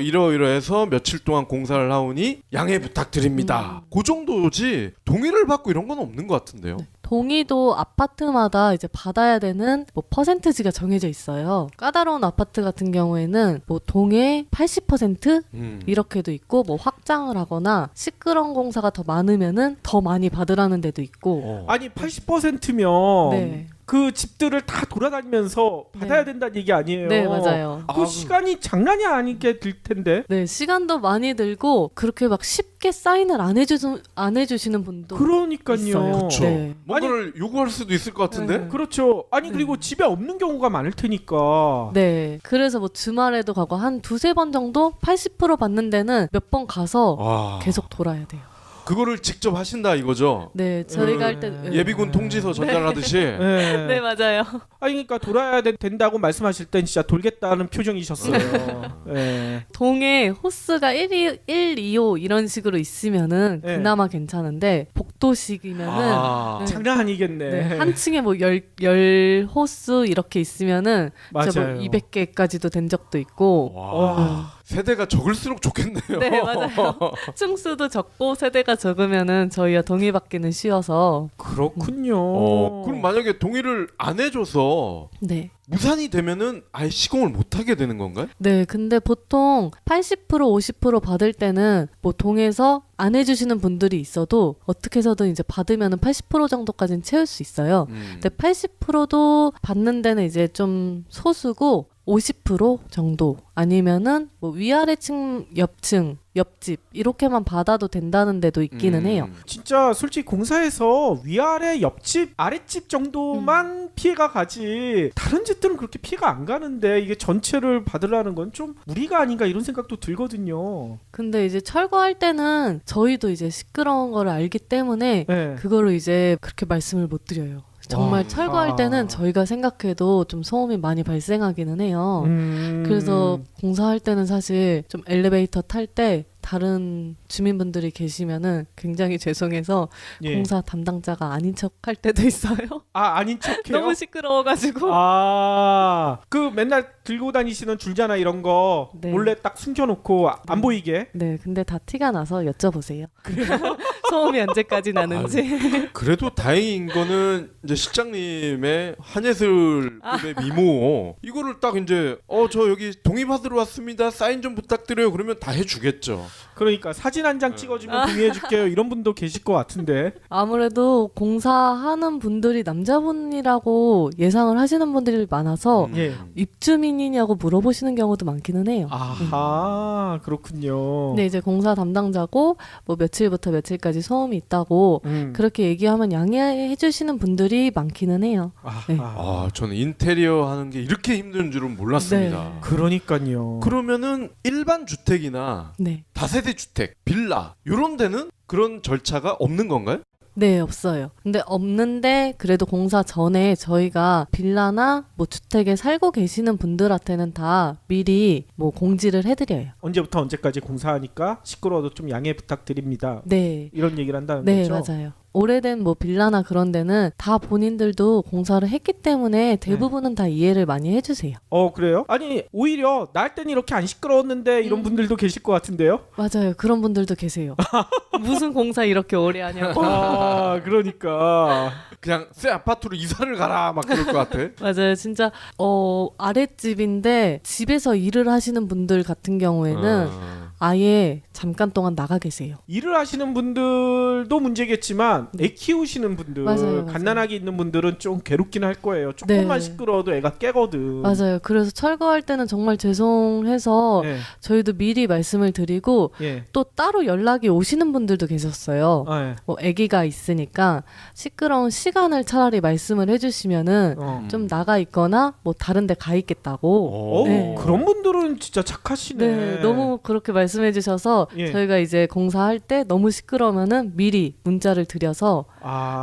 이러이러해서 며칠 동안 공사를 하오니 양해 부탁드립니다. 그 정도지 동의를 받고 이런 건 없는 것 같은데요. 네. 동의도 아파트마다 이제 받아야 되는 뭐 퍼센트지가 정해져 있어요. 까다로운 아파트 같은 경우에는 뭐 동의 80% 이렇게도 있고 뭐 확장을 하거나 시끄러운 공사가 더 많으면은 더 많이 받으라는 데도 있고. 아니 80%면 네. 그 집들을 다 돌아다니면서 받아야 된다는 얘기 아니에요? 네, 맞아요. 그 시간이 장난이 아니게 들 텐데. 네, 시간도 많이 들고 그렇게 막 쉽게 사인을 안 해주시는 분도 그러니까요. 있어요. 그렇죠. 네. 뭔가를 요구할 수도 있을 것 같은데. 네. 그렇죠. 아니 네. 그리고 집에 없는 경우가 많을 테니까. 네, 그래서 뭐 주말에도 가고 한 두세 번 정도 80% 받는 데는 몇 번 가서 와. 계속 돌아야 돼요. 그거를 직접 하신다 이거죠. 네, 저희가 할 때 예비군 통지서 전달하듯이. 네. 네, 맞아요. 아니 그러니까 돌아야 된다고 말씀하실 땐 진짜 돌겠다는 표정이셨어요. 네. 동에 호스가 1, 2호 이런 식으로 있으면은 네. 그나마 괜찮은데 복도식이면은 아. 장난 아니겠네. 네, 한 층에 뭐 열 호스 이렇게 있으면은 진짜 뭐 맞아요. 200개까지도 된 적도 있고. 와. 세대가 적을수록 좋겠네요. 네, 맞아요. 층수도 적고 세대가 적으면은 저희가 동의받기는 쉬워서. 그렇군요. 그럼 만약에 동의를 안 해줘서 네. 무산이 되면은 아예 시공을 못 하게 되는 건가요? 네, 근데 보통 80% 50% 받을 때는 뭐 동에서 안 해주시는 분들이 있어도 어떻게 해서든 이제 받으면은 80% 정도까지는 채울 수 있어요. 근데 80%도 받는 데는 이제 좀 소수고 50% 정도 아니면은 뭐 위아래 층, 옆층, 옆집 이렇게만 받아도 된다는 데도 있기는 해요. 진짜 솔직히 공사에서 위아래 옆집 아랫집 정도만 피해가 가지 다른 집들은 그렇게 피해가 안 가는데 이게 전체를 받으라는 건 좀 무리가 아닌가 이런 생각도 들거든요. 근데 이제 철거할 때는 저희도 이제 시끄러운 거를 알기 때문에 네. 그거를 이제 그렇게 말씀을 못 드려요. 정말 와. 철거할 때는 저희가 생각해도 좀 소음이 많이 발생하기는 해요. 음. 그래서 공사할 때는 사실 좀 엘리베이터 탈 때 다른 주민분들이 계시면은 굉장히 죄송해서 예. 공사 담당자가 아닌 척 할 때도 있어요. 아닌 척해요? 너무 시끄러워가지고. 그 맨날 들고 다니시는 줄자나 이런 거 네. 몰래 딱 숨겨놓고 안 보이게. 네, 근데 다 티가 나서 여쭤보세요. 소음이 언제까지 나는지. 그래도 다행인 거는 이제 실장님의 한예슬급의 미모 이거를 딱 이제 저 여기 동의받으러 왔습니다. 사인 좀 부탁드려요. 그러면 다 해주겠죠. 그러니까 사진 한 장 찍어주면 동의해줄게요. 이런 분도 계실 것 같은데. 아무래도 공사하는 분들이 남자분이라고 예상을 하시는 분들이 많아서 예. 입주민이냐고 물어보시는 경우도 많기는 해요. 아하, 그렇군요. 근데 이제 공사 담당자고 뭐 며칠부터 며칠까지 소음이 있다고 그렇게 얘기하면 양해해 주시는 분들이 많기는 해요. 네. 저는 인테리어 하는 게 이렇게 힘든 줄은 몰랐습니다. 네. 그러니까요. 그러면은 일반 주택이나 네. 다세대 주택, 빌라 이런 데는 그런 절차가 없는 건가요? 네, 없어요. 근데 없는데 그래도 공사 전에 저희가 빌라나 뭐 주택에 살고 계시는 분들한테는 다 미리 뭐 공지를 해드려요. 언제부터 언제까지 공사하니까 시끄러워도 좀 양해 부탁드립니다. 네. 이런 얘기를 한다는 네, 거죠? 맞아요. 오래된 뭐 빌라나 그런 데는 다 본인들도 공사를 했기 때문에 대부분은 다 이해를 많이 해주세요. 그래요? 아니 오히려 나 할 때는 이렇게 안 시끄러웠는데 이런 분들도 계실 것 같은데요? 맞아요. 그런 분들도 계세요. 무슨 공사 이렇게 오래 하냐고. 그러니까 그냥 새 아파트로 이사를 가라 막 그럴 것 같아. 맞아요. 진짜 아랫집인데 집에서 일을 하시는 분들 같은 경우에는 아예 잠깐 동안 나가 계세요. 일을 하시는 분들도 문제겠지만 애 키우시는 분들 맞아요. 갓난아기 있는 분들은 좀 괴롭긴 할 거예요. 조금만 네. 시끄러워도 애가 깨거든. 맞아요. 그래서 철거할 때는 정말 죄송해서 예. 저희도 미리 말씀을 드리고 예. 또 따로 연락이 오시는 분들도 계셨어요. 예. 뭐 아기가 있으니까 시끄러운 시간을 차라리 말씀을 해주시면은 좀 나가 있거나 뭐 다른 데 가 있겠다고. 네. 그런 분들은 진짜 착하시네. 네, 너무 그렇게 말씀해 주셔서 예. 저희가 이제 공사할 때 너무 시끄러우면은 미리 문자를 드려서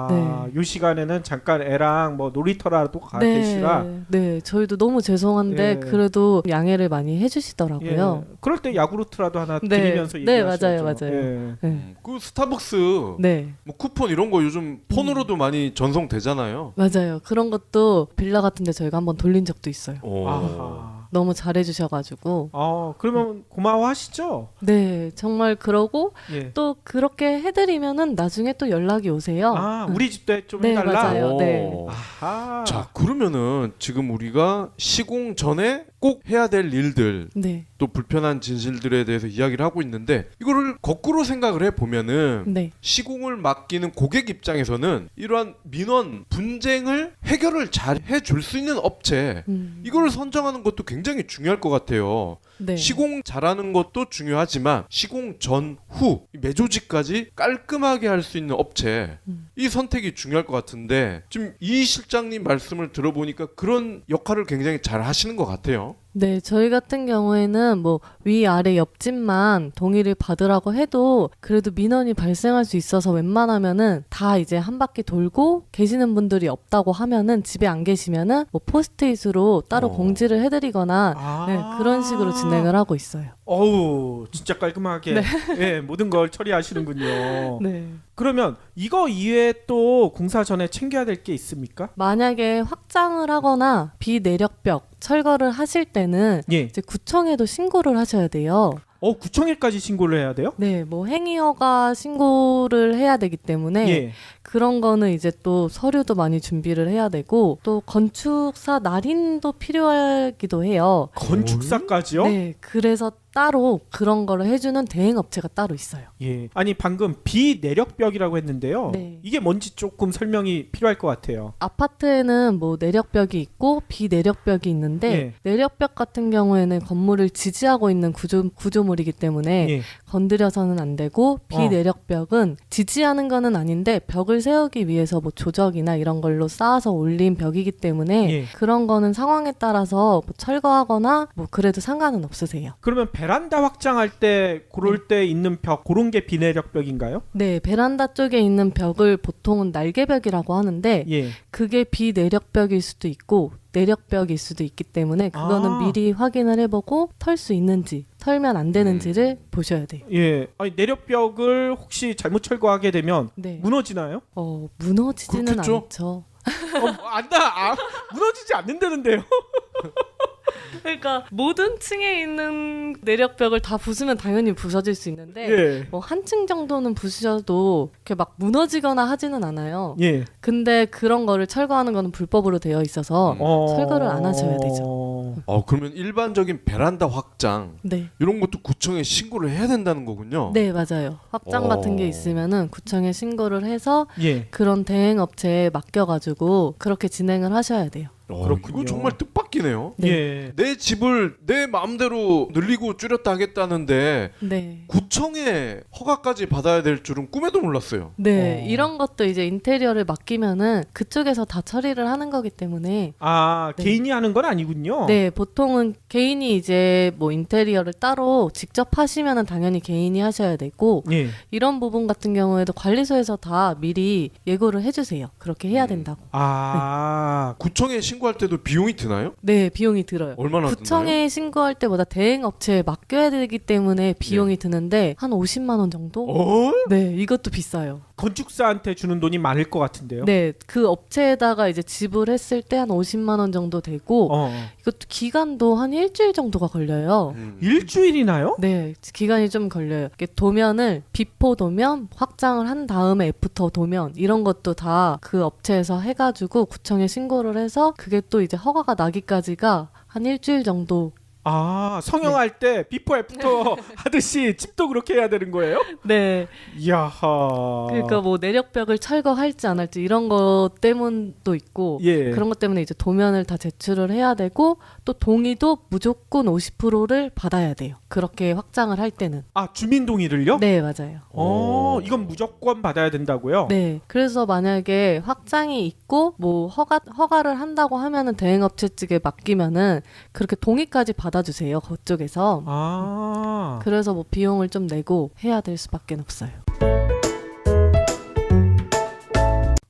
네. 요 시간에는 잠깐 애랑 뭐 놀이터라도 가 계시라. 네, 저희도 너무 죄송한데 예. 그래도 양해를 많이 해주시더라고요. 예. 그럴 때 야구르트라도 하나 네. 드리면서 네, 얘기하셔야죠. 맞아요. 예. 네. 그 스타벅스 네. 뭐 쿠폰 이런 거 요즘 폰으로도 많이 전송되잖아요. 맞아요. 그런 것도 빌라 같은데 저희가 한번 돌린 적도 있어요. 아하. 너무 잘해주셔가지고 그러면 고마워하시죠? 네 정말 그러고 예. 또 그렇게 해드리면은 나중에 또 연락이 오세요. 우리 집도 좀 네, 해달라. 맞아요. 네. 아하. 자, 그러면은 지금 우리가 시공 전에 꼭 해야 될 일들, 네. 또 불편한 진실들에 대해서 이야기를 하고 있는데, 이거를 거꾸로 생각을 해보면은 네. 시공을 맡기는 고객 입장에서는 이러한 민원 분쟁을 해결을 잘 해줄 수 있는 업체, 이거를 선정하는 것도 굉장히 중요할 것 같아요. 네. 시공 잘하는 것도 중요하지만 시공 전, 후 매조직까지 깔끔하게 할 수 있는 업체, 이 선택이 중요할 것 같은데 지금 이 실장님 말씀을 들어보니까 그런 역할을 굉장히 잘 하시는 것 같아요. 네, 저희 같은 경우에는 뭐 위아래 옆집만 동의를 받으라고 해도 그래도 민원이 발생할 수 있어서 웬만하면은 다 이제 한 바퀴 돌고 계시는 분들이 없다고 하면은 집에 안 계시면은 뭐 포스트잇으로 따로 공지를 해드리거나 네, 그런 식으로 진행을 하고 있어요. 어우, 진짜 깔끔하게 예, 모든 걸 처리하시는군요. 네. 그러면 이거 이외에 또 공사 전에 챙겨야 될 게 있습니까? 만약에 확장을 하거나 비내력벽 철거를 하실 때는 예. 이제 구청에도 신고를 하셔야 돼요. 구청에까지 신고를 해야 돼요? 네, 뭐 행위허가 신고를 해야 되기 때문에 예. 그런 거는 이제 또 서류도 많이 준비를 해야 되고 또 건축사 날인도 필요하기도 해요. 건축사까지요? 네, 그래서 따로 그런 거를 해주는 대행업체가 따로 있어요. 예. 아니 방금 비내력벽이라고 했는데요. 네. 이게 뭔지 조금 설명이 필요할 것 같아요. 아파트에는 뭐 내력벽이 있고 비내력벽이 있는데 예. 내력벽 같은 경우에는 건물을 지지하고 있는 구조물이기 때문에 예. 건드려서는 안 되고 비내력벽은 지지하는 거는 아닌데 벽을 세우기 위해서 뭐 조적이나 이런 걸로 쌓아서 올린 벽이기 때문에 예. 그런 거는 상황에 따라서 뭐 철거하거나 뭐 그래도 상관은 없으세요. 그러면 베란다 확장할 때 그럴 때 있는 벽 그런 게 비내력벽인가요? 네, 베란다 쪽에 있는 벽을 보통은 날개벽이라고 하는데 예. 그게 비내력벽일 수도 있고 내력벽일 수도 있기 때문에 그거는 미리 확인을 해보고 털 수 있는지 털면 안 되는지를 보셔야 돼요. 예. 아니 내력벽을 혹시 잘못 철거하게 되면 네. 무너지나요? 무너지지는 그렇겠죠? 않죠. 무너지지 않는다는데요. 그러니까 모든 층에 있는 내력벽을 다 부수면 당연히 부서질 수 있는데 예. 뭐 한 층 정도는 부수셔도 이렇게 막 무너지거나 하지는 않아요. 예. 근데 그런 거를 철거하는 거는 불법으로 되어 있어서 철거를 안 하셔야 되죠. 그러면 일반적인 베란다 확장 네. 이런 것도 구청에 신고를 해야 된다는 거군요. 네, 맞아요. 확장 같은 게 있으면은 구청에 신고를 해서 예. 그런 대행 업체에 맡겨가지고 그렇게 진행을 하셔야 돼요. 그렇군요. 이거 정말 뜻밖이네요. 네. 예. 내 집을 내 마음대로 늘리고 줄였다 하겠다는데 네. 구청에 허가까지 받아야 될 줄은 꿈에도 몰랐어요. 네, 이런 것도 이제 인테리어를 맡기면은 그쪽에서 다 처리를 하는 거기 때문에 네. 개인이 하는 건 아니군요. 네, 보통은 개인이 이제 뭐 인테리어를 따로 직접 하시면은 당연히 개인이 하셔야 되고 예. 이런 부분 같은 경우에도 관리소에서 다 미리 예고를 해주세요. 그렇게 해야 된다고. 구청에 신고할 때도 비용이 드나요? 네, 비용이 들어요. 얼마나 구청에 드나요? 신고할 때보다 대행 업체에 맡겨야 되기 때문에 비용이 드는데 한 50만 원 정도? 네, 이것도 비싸요. 건축사한테 주는 돈이 많을 것 같은데요. 네, 그 업체에다가 이제 지불했을 때 한 50만 원 정도 되고 이것도 기간도 한 일주일 정도가 걸려요. 일주일이나요? 네, 기간이 좀 걸려요. 이렇게 도면을 비포 도면 확장을 한 다음에 애프터 도면 이런 것도 다 그 업체에서 해가지고 구청에 신고를 해서 그게 또 이제 허가가 나기까지가 한 일주일 정도. 성형할 때 비포 애프터 하듯이 집도 그렇게 해야 되는 거예요? 네. 이야하. 그러니까 뭐 내력벽을 철거할지 안 할지 이런 것 때문도 있고 예. 그런 것 때문에 이제 도면을 다 제출을 해야 되고 또 동의도 무조건 50%를 받아야 돼요. 그렇게 확장을 할 때는. 주민 동의를요? 네, 맞아요. 이건 무조건 받아야 된다고요? 네. 그래서 만약에 확장이 있고 뭐 허가를 한다고 하면은 대행업체 측에 맡기면은 그렇게 동의까지 받아주세요. 그쪽에서. 그래서 뭐 비용을 좀 내고 해야 될 수밖에 없어요.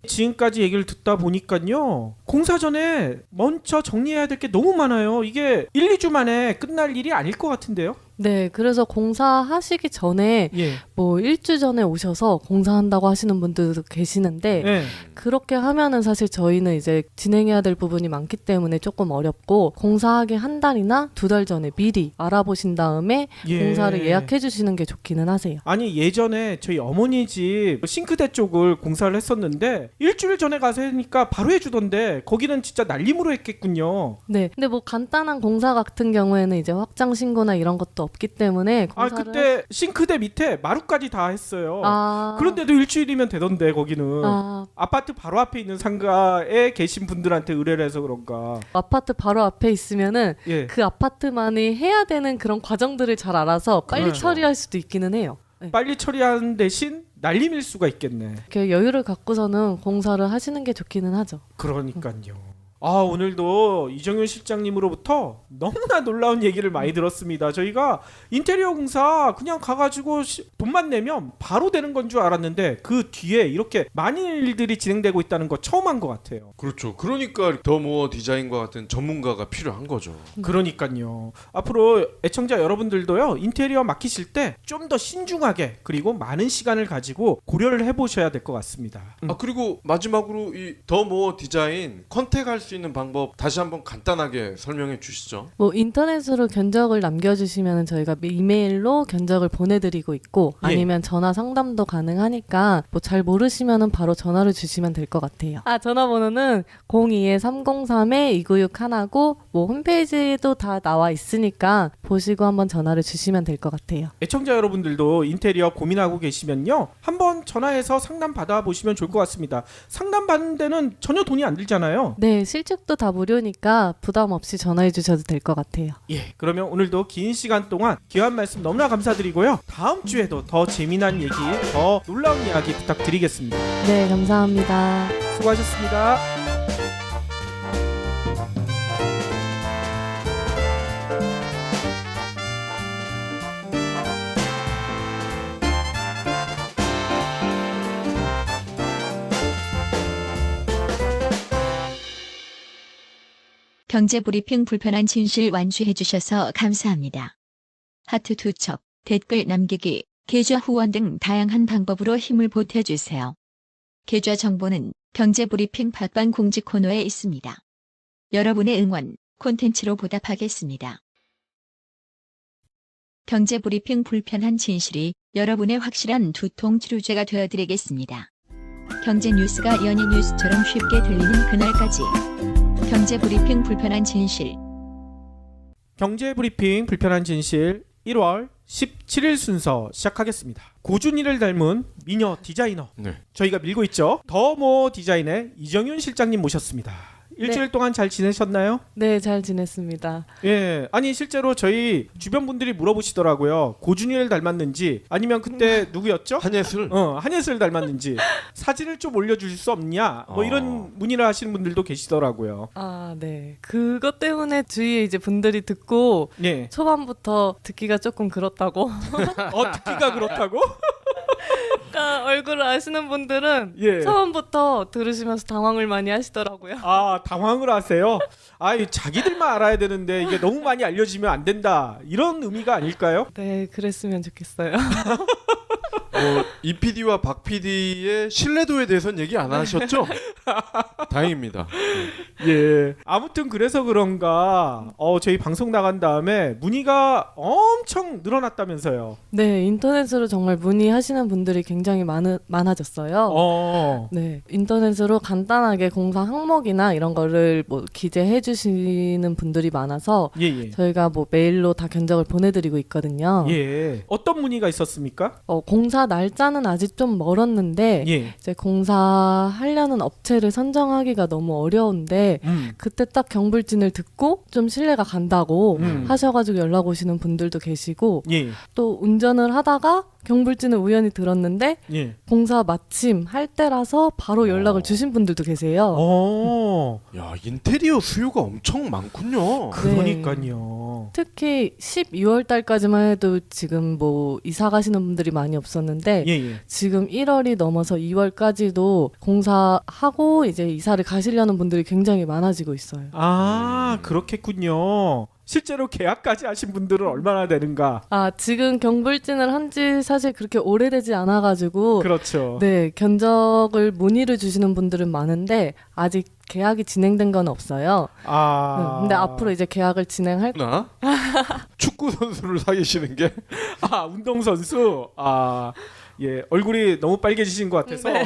지금까지 얘기를 듣다 보니까요. 공사 전에 먼저 정리해야 될 게 너무 많아요. 이게 1, 2주 만에 끝날 일이 아닐 것 같은데요. 네, 그래서 공사하시기 전에 예. 뭐 일주 전에 오셔서 공사한다고 하시는 분들도 계시는데 예. 그렇게 하면은 사실 저희는 이제 진행해야 될 부분이 많기 때문에 조금 어렵고 공사하기 한 달이나 두 달 전에 미리 알아보신 다음에 예. 공사를 예약해 주시는 게 좋기는 하세요. 아니 예전에 저희 어머니 집 싱크대 쪽을 공사를 했었는데 일주일 전에 가서 하니까 바로 해주던데 거기는 진짜 날림으로 했겠군요. 네, 근데 뭐 간단한 공사 같은 경우에는 이제 확장 신고나 이런 것도 없기 때문에 아 공사를 그때 싱크대 밑에 마루까지 다 했어요. 아, 그런데도 일주일이면 되던데 거기는 아, 아파트 바로 앞에 있는 상가에 계신 분들한테 의뢰를 해서 그런가. 아파트 바로 앞에 있으면은 예. 그 아파트만이 해야 되는 그런 과정들을 잘 알아서 빨리 그렇죠. 처리할 수도 있기는 해요. 네. 빨리 처리하는 대신 날림일 수가 있겠네. 이렇게 여유를 갖고서는 공사를 하시는 게 좋기는 하죠. 그러니까요. 아 오늘도 이정윤 실장님으로부터 너무나 놀라운 얘기를 많이 들었습니다. 저희가 인테리어 공사 그냥 가가지고 돈만 내면 바로 되는 건 줄 알았는데 그 뒤에 이렇게 많은 일들이 진행되고 있다는 거 처음 한 것 같아요. 그렇죠. 그러니까 더모어 디자인과 같은 전문가가 필요한 거죠. 그러니까요. 앞으로 애청자 여러분들도요 인테리어 맡기실 때 좀 더 신중하게 그리고 많은 시간을 가지고 고려를 해보셔야 될 것 같습니다. 아 그리고 마지막으로 이 더모어 디자인 컨택할 수 있는 방법 다시 한번 간단하게 설명해 주시죠. 뭐 인터넷으로 견적을 남겨주시면 저희가 이메일로 견적을 보내드리고 있고 예. 아니면 전화 상담도 가능하니까 뭐 잘 모르시면은 바로 전화를 주시면 될 것 같아요. 아 전화번호는 02-303-2961고 뭐 홈페이지도 다 나와 있으니까 보시고 한번 전화를 주시면 될 것 같아요. 애청자 여러분들도 인테리어 고민하고 계시면요 한번 전화해서 상담 받아보시면 좋을 것 같습니다. 상담 받는 데는 전혀 돈이 안 들잖아요. 네, 실측도 다 무료니까 부담 없이 전화해 주셔도 될 것 같아요. 예, 그러면 오늘도 긴 시간 동안 귀한 말씀 너무나 감사드리고요. 다음 주에도 더 재미난 얘기, 더 놀라운 이야기 부탁드리겠습니다. 네, 감사합니다. 수고하셨습니다. 경제브리핑 불편한 진실 완수해 주셔서 감사합니다. 하트 투척, 댓글 남기기, 계좌 후원 등 다양한 방법으로 힘을 보태주세요. 계좌 정보는 경제브리핑 팟빵 공지 코너에 있습니다. 여러분의 응원, 콘텐츠로 보답하겠습니다. 경제브리핑 불편한 진실이 여러분의 확실한 두통 치료제가 되어드리겠습니다. 경제 뉴스가 연예 뉴스처럼 쉽게 들리는 그날까지. 경제브리핑 불편한 진실. 경제브리핑 불편한 진실 1월 17일 순서 시작하겠습니다. 고준이를 닮은 미녀 디자이너. 네. 저희가 밀고 있죠. 더모 디자인의 이정윤 실장님 모셨습니다. 일주일 동안 잘 지내셨나요? 네, 잘 지냈습니다. 예, 아니 실제로 저희 주변 분들이 물어보시더라고요. 고준이를 닮았는지 아니면 그때 누구였죠? 한예슬. 한예슬 닮았는지 사진을 좀 올려줄 수 없냐? 뭐 이런 문의를 하시는 분들도 계시더라고요. 아, 네. 그것 때문에 주위에 이제 분들이 듣고 예, 초반부터 듣기가 조금 그렇다고. 듣기가 그렇다고? 그러니까 얼굴을 아시는 분들은 예. 처음부터 들으시면서 당황을 많이 하시더라고요. 아, 당황을 하세요? 아, 자기들만 알아야 되는데 이게 너무 많이 알려지면 안 된다. 이런 의미가 아닐까요? 네, 그랬으면 좋겠어요. 이 PD와 박 PD의 신뢰도에 대해서는 얘기 안 하셨죠? 다행입니다. 예. 아무튼 그래서 그런가 저희 방송 나간 다음에 문의가 엄청 늘어났다면서요. 네, 인터넷으로 정말 문의하시는 분들이 굉장히 많아졌어요. 네, 인터넷으로 간단하게 공사 항목이나 이런 거를 뭐 기재해 주시는 분들이 많아서 예. 저희가 뭐 메일로 다 견적을 보내드리고 있거든요. 예. 어떤 문의가 있었습니까? 공사 날짜는 아직 좀 멀었는데 예. 이제 공사하려는 업체를 선정하기가 너무 어려운데 그때 딱 경불진을 듣고 좀 신뢰가 간다고 하셔가지고 연락 오시는 분들도 계시고 예. 또 운전을 하다가 경불진을 우연히 들었는데 예. 공사 마침 할 때라서 바로 연락을 주신 분들도 계세요. 야, 인테리어 수요가 엄청 많군요. 그러니까요. 특히 12월 달까지만 해도 지금 뭐 이사 가시는 분들이 많이 없었는데 예. 지금 1월이 넘어서 2월까지도 공사하고 이제 이사를 가시려는 분들이 굉장히 많아지고 있어요. 아, 그렇겠군요. 실제로 계약까지 하신 분들은 얼마나 되는가? 아, 지금 경불진을 한 지 사실 그렇게 오래되지 않아가지고 그렇죠. 네, 견적을 문의를 주시는 분들은 많은데 아직 계약이 진행된 건 없어요. 근데 앞으로 이제 계약을 진행할 나 축구 선수를 사귀시는 게 운동선수. 예, 얼굴이 너무 빨개지신 것 같아서 네.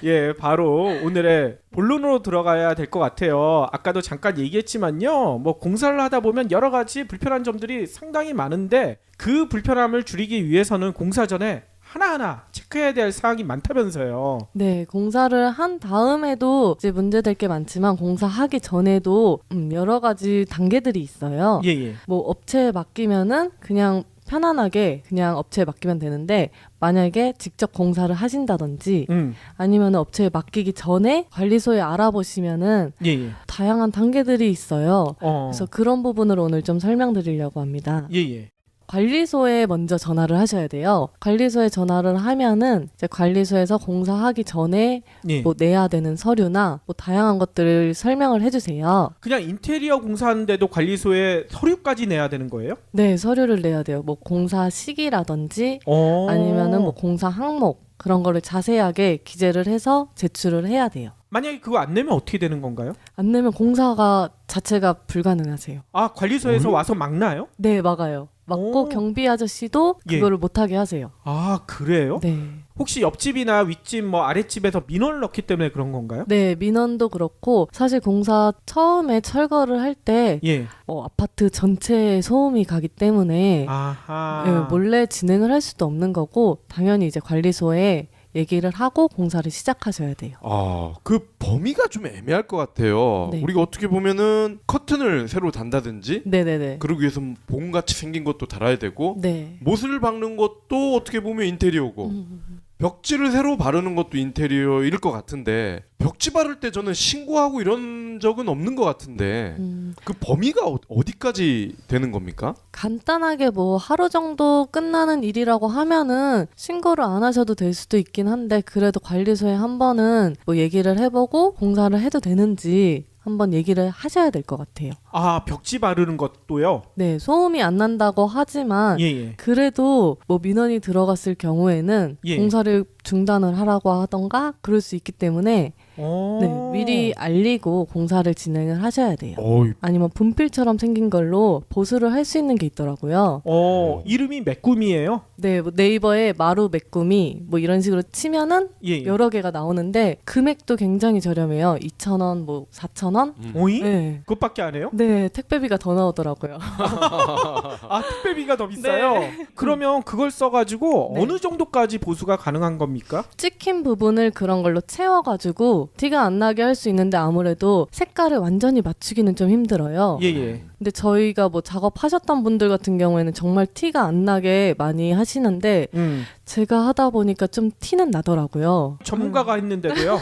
예, 바로 오늘의 본론으로 들어가야 될 것 같아요. 아까도 잠깐 얘기했지만요, 뭐 공사를 하다 보면 여러 가지 불편한 점들이 상당히 많은데 그 불편함을 줄이기 위해서는 공사 전에 하나하나 체크해야 될 사항이 많다면서요. 네, 공사를 한 다음에도 이제 문제될 게 많지만 공사하기 전에도 여러 가지 단계들이 있어요. 예. 뭐 업체에 맡기면은 그냥 편안하게 그냥 업체에 맡기면 되는데 만약에 직접 공사를 하신다든지 아니면 업체에 맡기기 전에 관리소에 알아보시면은 예. 다양한 단계들이 있어요. 그래서 그런 부분을 오늘 좀 설명드리려고 합니다. 예. 관리소에 먼저 전화를 하셔야 돼요. 관리소에 전화를 하면은 이제 관리소에서 공사하기 전에 예. 뭐 내야 되는 서류나 뭐 다양한 것들을 설명을 해주세요. 그냥 인테리어 공사하는데도 관리소에 서류까지 내야 되는 거예요? 네, 서류를 내야 돼요. 뭐 공사 시기라든지 아니면은 뭐 공사 항목 그런 거를 자세하게 기재를 해서 제출을 해야 돼요. 만약에 그거 안 내면 어떻게 되는 건가요? 안 내면 공사가 자체가 불가능하세요. 관리소에서 와서 막나요? 네, 막아요. 막고 경비 아저씨도 그거를 못하게 하세요. 그래요? 네. 혹시 옆집이나 윗집 뭐 아랫집에서 민원을 넣기 때문에 그런 건가요? 네, 민원도 그렇고 사실 공사 처음에 철거를 할 때 아파트 전체에 소음이 가기 때문에 네, 몰래 진행을 할 수도 없는 거고 당연히 이제 관리소에 얘기를 하고 공사를 시작하셔야 돼요. 그 범위가 좀 애매할 것 같아요. 네. 우리가 어떻게 보면은 커튼을 새로 단다든지 네네네. 그러기 위해서 봉같이 생긴 것도 달아야 되고 네. 못을 박는 것도 어떻게 보면 인테리어고 벽지를 새로 바르는 것도 인테리어일 것 같은데 벽지 바를 때 저는 신고하고 이런 적은 없는 것 같은데 그 범위가 어디까지 되는 겁니까? 간단하게 뭐 하루 정도 끝나는 일이라고 하면은 신고를 안 하셔도 될 수도 있긴 한데 그래도 관리소에 한 번은 뭐 얘기를 해보고 공사를 해도 되는지 한번 얘기를 하셔야 될 것 같아요. 벽지 바르는 것도요? 네, 소음이 안 난다고 하지만 그래도 뭐 민원이 들어갔을 경우에는 공사를 중단을 하라고 하던가 그럴 수 있기 때문에 네, 미리 알리고 공사를 진행을 하셔야 돼요. 아니면 분필처럼 생긴 걸로 보수를 할 수 있는 게 있더라고요. 이름이 메꾸미예요? 네, 뭐 네이버에 마루 메꾸미 뭐 이런 식으로 치면은 여러 개가 나오는데 금액도 굉장히 저렴해요. 2,000원, 뭐 4,000원? 오이? 네. 그것밖에 안 해요? 네, 택배비가 더 나오더라고요. 택배비가 더 비싸요? 네. 그러면 그걸 써가지고 어느 정도까지 보수가 가능한 겁니까? 찍힌 부분을 그런 걸로 채워가지고 티가 안 나게 할 수 있는데 아무래도 색깔을 완전히 맞추기는 좀 힘들어요. 근데 저희가 뭐 작업하셨던 분들 같은 경우에는 정말 티가 안 나게 많이 하시는데 제가 하다 보니까 좀 티는 나더라고요. 전문가가 했는데도요?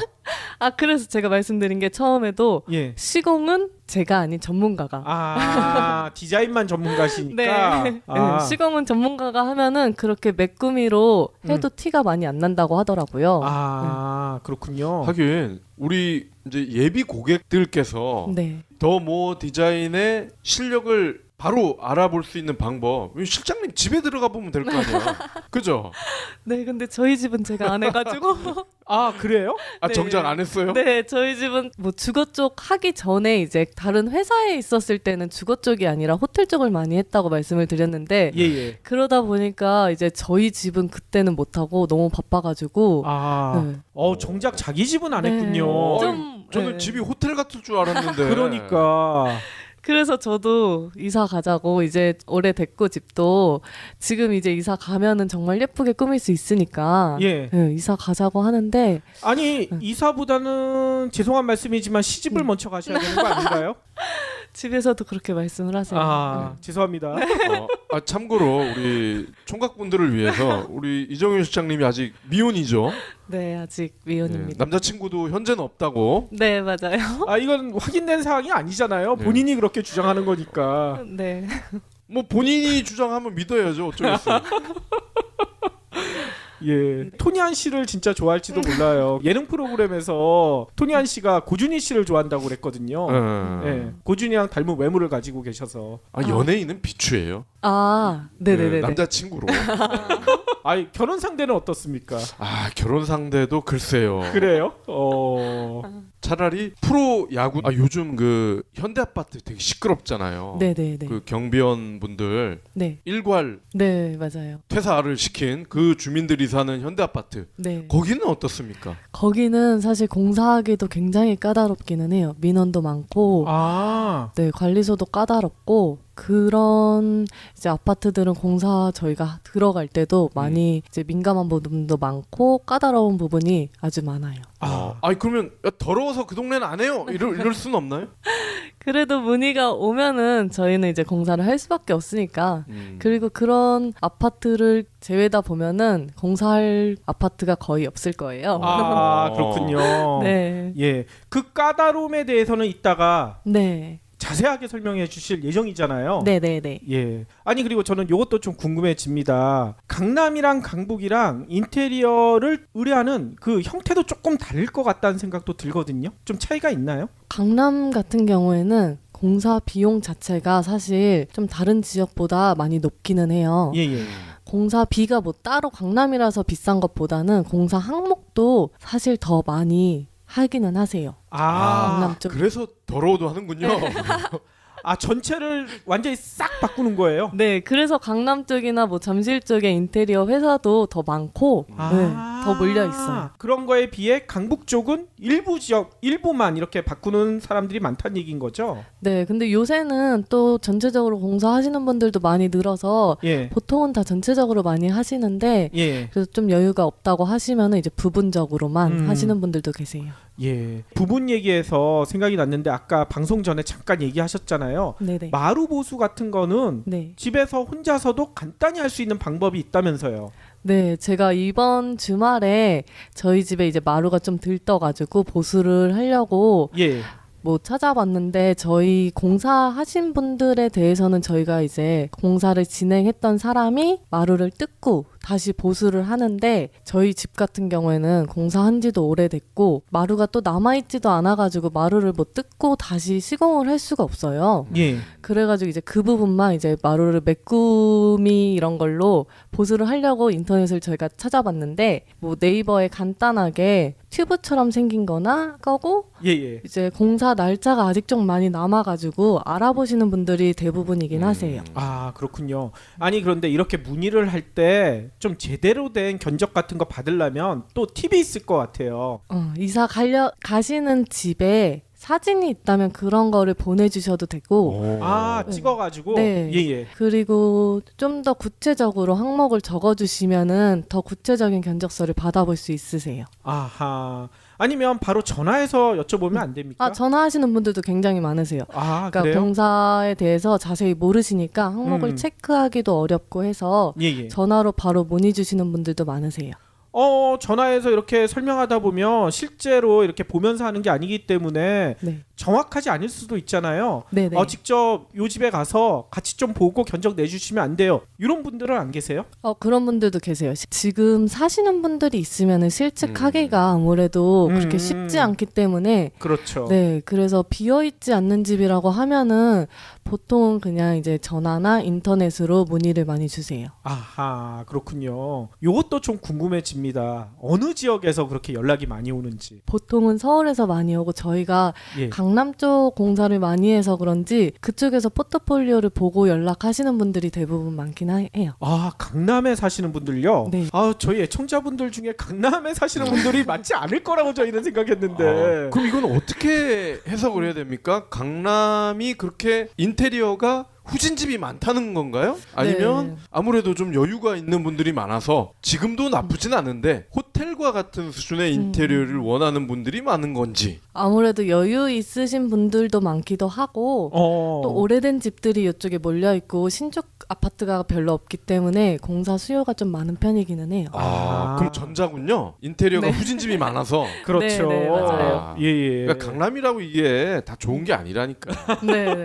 그래서 제가 말씀드린 게 처음에도 시공은 제가 아닌 전문가가 디자인만 전문가시니까 네. 시공은 전문가가 하면은 그렇게 메꾸미로 해도 티가 많이 안 난다고 하더라고요. 그렇군요. 하긴 우리 이제 예비 고객들께서 더 뭐 디자인의 실력을 바로 알아볼 수 있는 방법. 실장님 집에 들어가 보면 될 거 아니야. 그죠? 네, 근데 저희 집은 제가 안 해가지고. 그래요? 네. 정작 안 했어요? 네, 저희 집은 뭐 주거 쪽 하기 전에 이제 다른 회사에 있었을 때는 주거 쪽이 아니라 호텔 쪽을 많이 했다고 말씀을 드렸는데 그러다 보니까 이제 저희 집은 그때는 못하고 너무 바빠가지고 정작 자기 집은 안 했군요. 저는 집이 호텔 같을 줄 알았는데. 그러니까. 그래서 저도 이사 가자고 이제 오래됐고 집도 지금 이제 이사 가면은 정말 예쁘게 꾸밀 수 있으니까 이사 가자고 하는데 이사보다는 죄송한 말씀이지만 시집을 먼저 가셔야 되는 거 아닌가요? 집에서도 그렇게 말씀을 하세요. 죄송합니다. 참고로 우리 총각분들을 위해서 우리 이정윤 실장님이 아직 미혼이죠? 네, 아직 미혼입니다. 남자친구도 현재는 없다고? 네, 맞아요. 이건 확인된 사항이 아니잖아요. 본인이 그렇게 주장하는 거니까. 네. 뭐 본인이 주장하면 믿어야죠. 어쩌겠어요. 예, 토니안 씨를 진짜 좋아할지도 몰라요. 예능 프로그램에서 토니안 씨가 고준희 씨를 좋아한다고 그랬거든요. 예, 고준희랑 닮은 외모를 가지고 계셔서. 연예인은 비추예요. 네네네. 남자친구로. 아니 결혼 상대는 어떻습니까? 결혼 상대도 글쎄요. 그래요? 차라리 프로 야구 요즘 그 현대 아파트 되게 시끄럽잖아요. 네네네. 그 경비원 분들 네. 일괄 네 맞아요. 퇴사를 시킨 그 주민들이 사는 현대 아파트. 네. 거기는 어떻습니까? 거기는 사실 공사하기도 굉장히 까다롭기는 해요. 민원도 많고, 네 관리소도 까다롭고. 그런 이제 아파트들은 공사 저희가 들어갈 때도 많이 이제 민감한 부분도 많고 까다로운 부분이 아주 많아요. 그러면 더러워서 그 동네는 안 해요. 이럴 수는 없나요? 그래도 문의가 오면은 저희는 이제 공사를 할 수밖에 없으니까. 그리고 그런 아파트를 제외다 보면은 공사할 아파트가 거의 없을 거예요. 그렇군요. 네. 예, 그 까다로움에 대해서는 이따가 네. 자세하게 설명해 주실 예정이잖아요. 네네네. 예. 아니 그리고 저는 이것도 좀 궁금해집니다. 강남이랑 강북이랑 인테리어를 의뢰하는 그 형태도 조금 다를 것 같다는 생각도 들거든요. 좀 차이가 있나요? 강남 같은 경우에는 공사 비용 자체가 사실 좀 다른 지역보다 많이 높기는 해요. 예. 공사비가 뭐 따로 강남이라서 비싼 것보다는 공사 항목도 사실 더 많이 하기는 하세요. 강남 쪽. 그래서 더러워도 하는군요. 전체를 완전히 싹 바꾸는 거예요? 네, 그래서 강남 쪽이나 뭐 잠실 쪽에 인테리어 회사도 더 많고 더 몰려 있어요. 그런 거에 비해 강북 쪽은 일부 지역 일부만 이렇게 바꾸는 사람들이 많다는 얘기인 거죠? 네, 근데 요새는 또 전체적으로 공사하시는 분들도 많이 늘어서 보통은 다 전체적으로 많이 하시는데 그래서 좀 여유가 없다고 하시면은 이제 부분적으로만 하시는 분들도 계세요. 예, 부분 얘기해서 생각이 났는데 아까 방송 전에 잠깐 얘기하셨잖아요. 네네. 마루 보수 같은 거는 집에서 혼자서도 간단히 할 수 있는 방법이 있다면서요. 네, 제가 이번 주말에 저희 집에 이제 마루가 좀 들떠가지고 보수를 하려고 뭐 찾아봤는데 저희 공사하신 분들에 대해서는 저희가 이제 공사를 진행했던 사람이 마루를 뜯고 다시 보수를 하는데 저희 집 같은 경우에는 공사한 지도 오래됐고 마루가 또 남아있지도 않아가지고 마루를 뭐 뜯고 다시 시공을 할 수가 없어요. 그래가지고 이제 그 부분만 이제 마루를 메꾸미 이런 걸로 보수를 하려고 인터넷을 저희가 찾아봤는데 뭐 네이버에 간단하게 튜브처럼 생긴 거나 거고 이제 공사 날짜가 아직 좀 많이 남아가지고 알아보시는 분들이 대부분이긴 하세요. 그렇군요. 아니 그런데 이렇게 문의를 할 때 좀 제대로 된 견적 같은 거 받으려면 또 팁이 있을 것 같아요. 이사 가시는 집에 사진이 있다면 그런 거를 보내주셔도 되고 찍어가지고 그리고 좀 더 구체적으로 항목을 적어주시면은 더 구체적인 견적서를 받아볼 수 있으세요. 아니면 바로 전화해서 여쭤보면 안 됩니까? 전화하시는 분들도 굉장히 많으세요. 그러니까 그래요? 공사에 대해서 자세히 모르시니까 항목을 체크하기도 어렵고 해서 전화로 바로 문의 주시는 분들도 많으세요. 전화해서 이렇게 설명하다 보면 실제로 이렇게 보면서 하는 게 아니기 때문에 정확하지 않을 수도 있잖아요. 직접 요 집에 가서 같이 좀 보고 견적 내주시면 안 돼요. 이런 분들은 안 계세요? 그런 분들도 계세요. 지금 사시는 분들이 있으면 실측하기가 아무래도 그렇게 쉽지 않기 때문에 그렇죠. 네, 그래서 비어있지 않는 집이라고 하면은 보통 그냥 이제 전화나 인터넷으로 문의를 많이 주세요. 그렇군요. 요것도 좀 궁금해집니다. 어느 지역에서 그렇게 연락이 많이 오는지. 보통은 서울에서 많이 오고 저희가 강남 쪽 공사를 많이 해서 그런지 그쪽에서 포트폴리오를 보고 연락하시는 분들이 대부분 많긴 해요. 강남에 사시는 분들요? 네. 저희 애청자분들 중에 강남에 사시는 분들이 많지 않을 거라고 저희는 생각했는데. 그럼 이건 어떻게 해석을 해야 됩니까? 강남이 그렇게 인테리어가 후진집이 많다는 건가요? 아니면 아무래도 좀 여유가 있는 분들이 많아서 지금도 나쁘진 않은데 호텔과 같은 수준의 인테리어를 원하는 분들이 많은 건지. 아무래도 여유 있으신 분들도 많기도 하고 또 오래된 집들이 이쪽에 몰려있고 신축 아파트가 별로 없기 때문에 공사 수요가 좀 많은 편이기는 해요. 그럼 전자군요. 인테리어가 후진집이 많아서. 그렇죠. 네, 맞아요. 그러니까 강남이라고 이게 다 좋은 게 아니라니까. 네.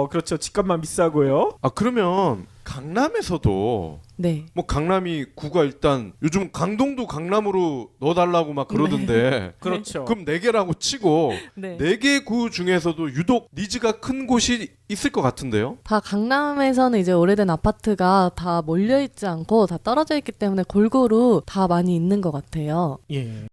그렇죠. 집값 집값만 비싸고요. 아 그러면 강남에서도 네. 뭐 강남이 구가 일단 요즘 강동도 강남으로 넣어달라고 막 그러던데 그렇죠. 그럼 4개라고 치고 네. 4개 구 중에서도 유독 니즈가 큰 곳이 있을 것 같은데요? 다 강남에서는 이제 오래된 아파트가 다 몰려 있지 않고 다 떨어져 있기 때문에 골고루 다 많이 있는 것 같아요. 예.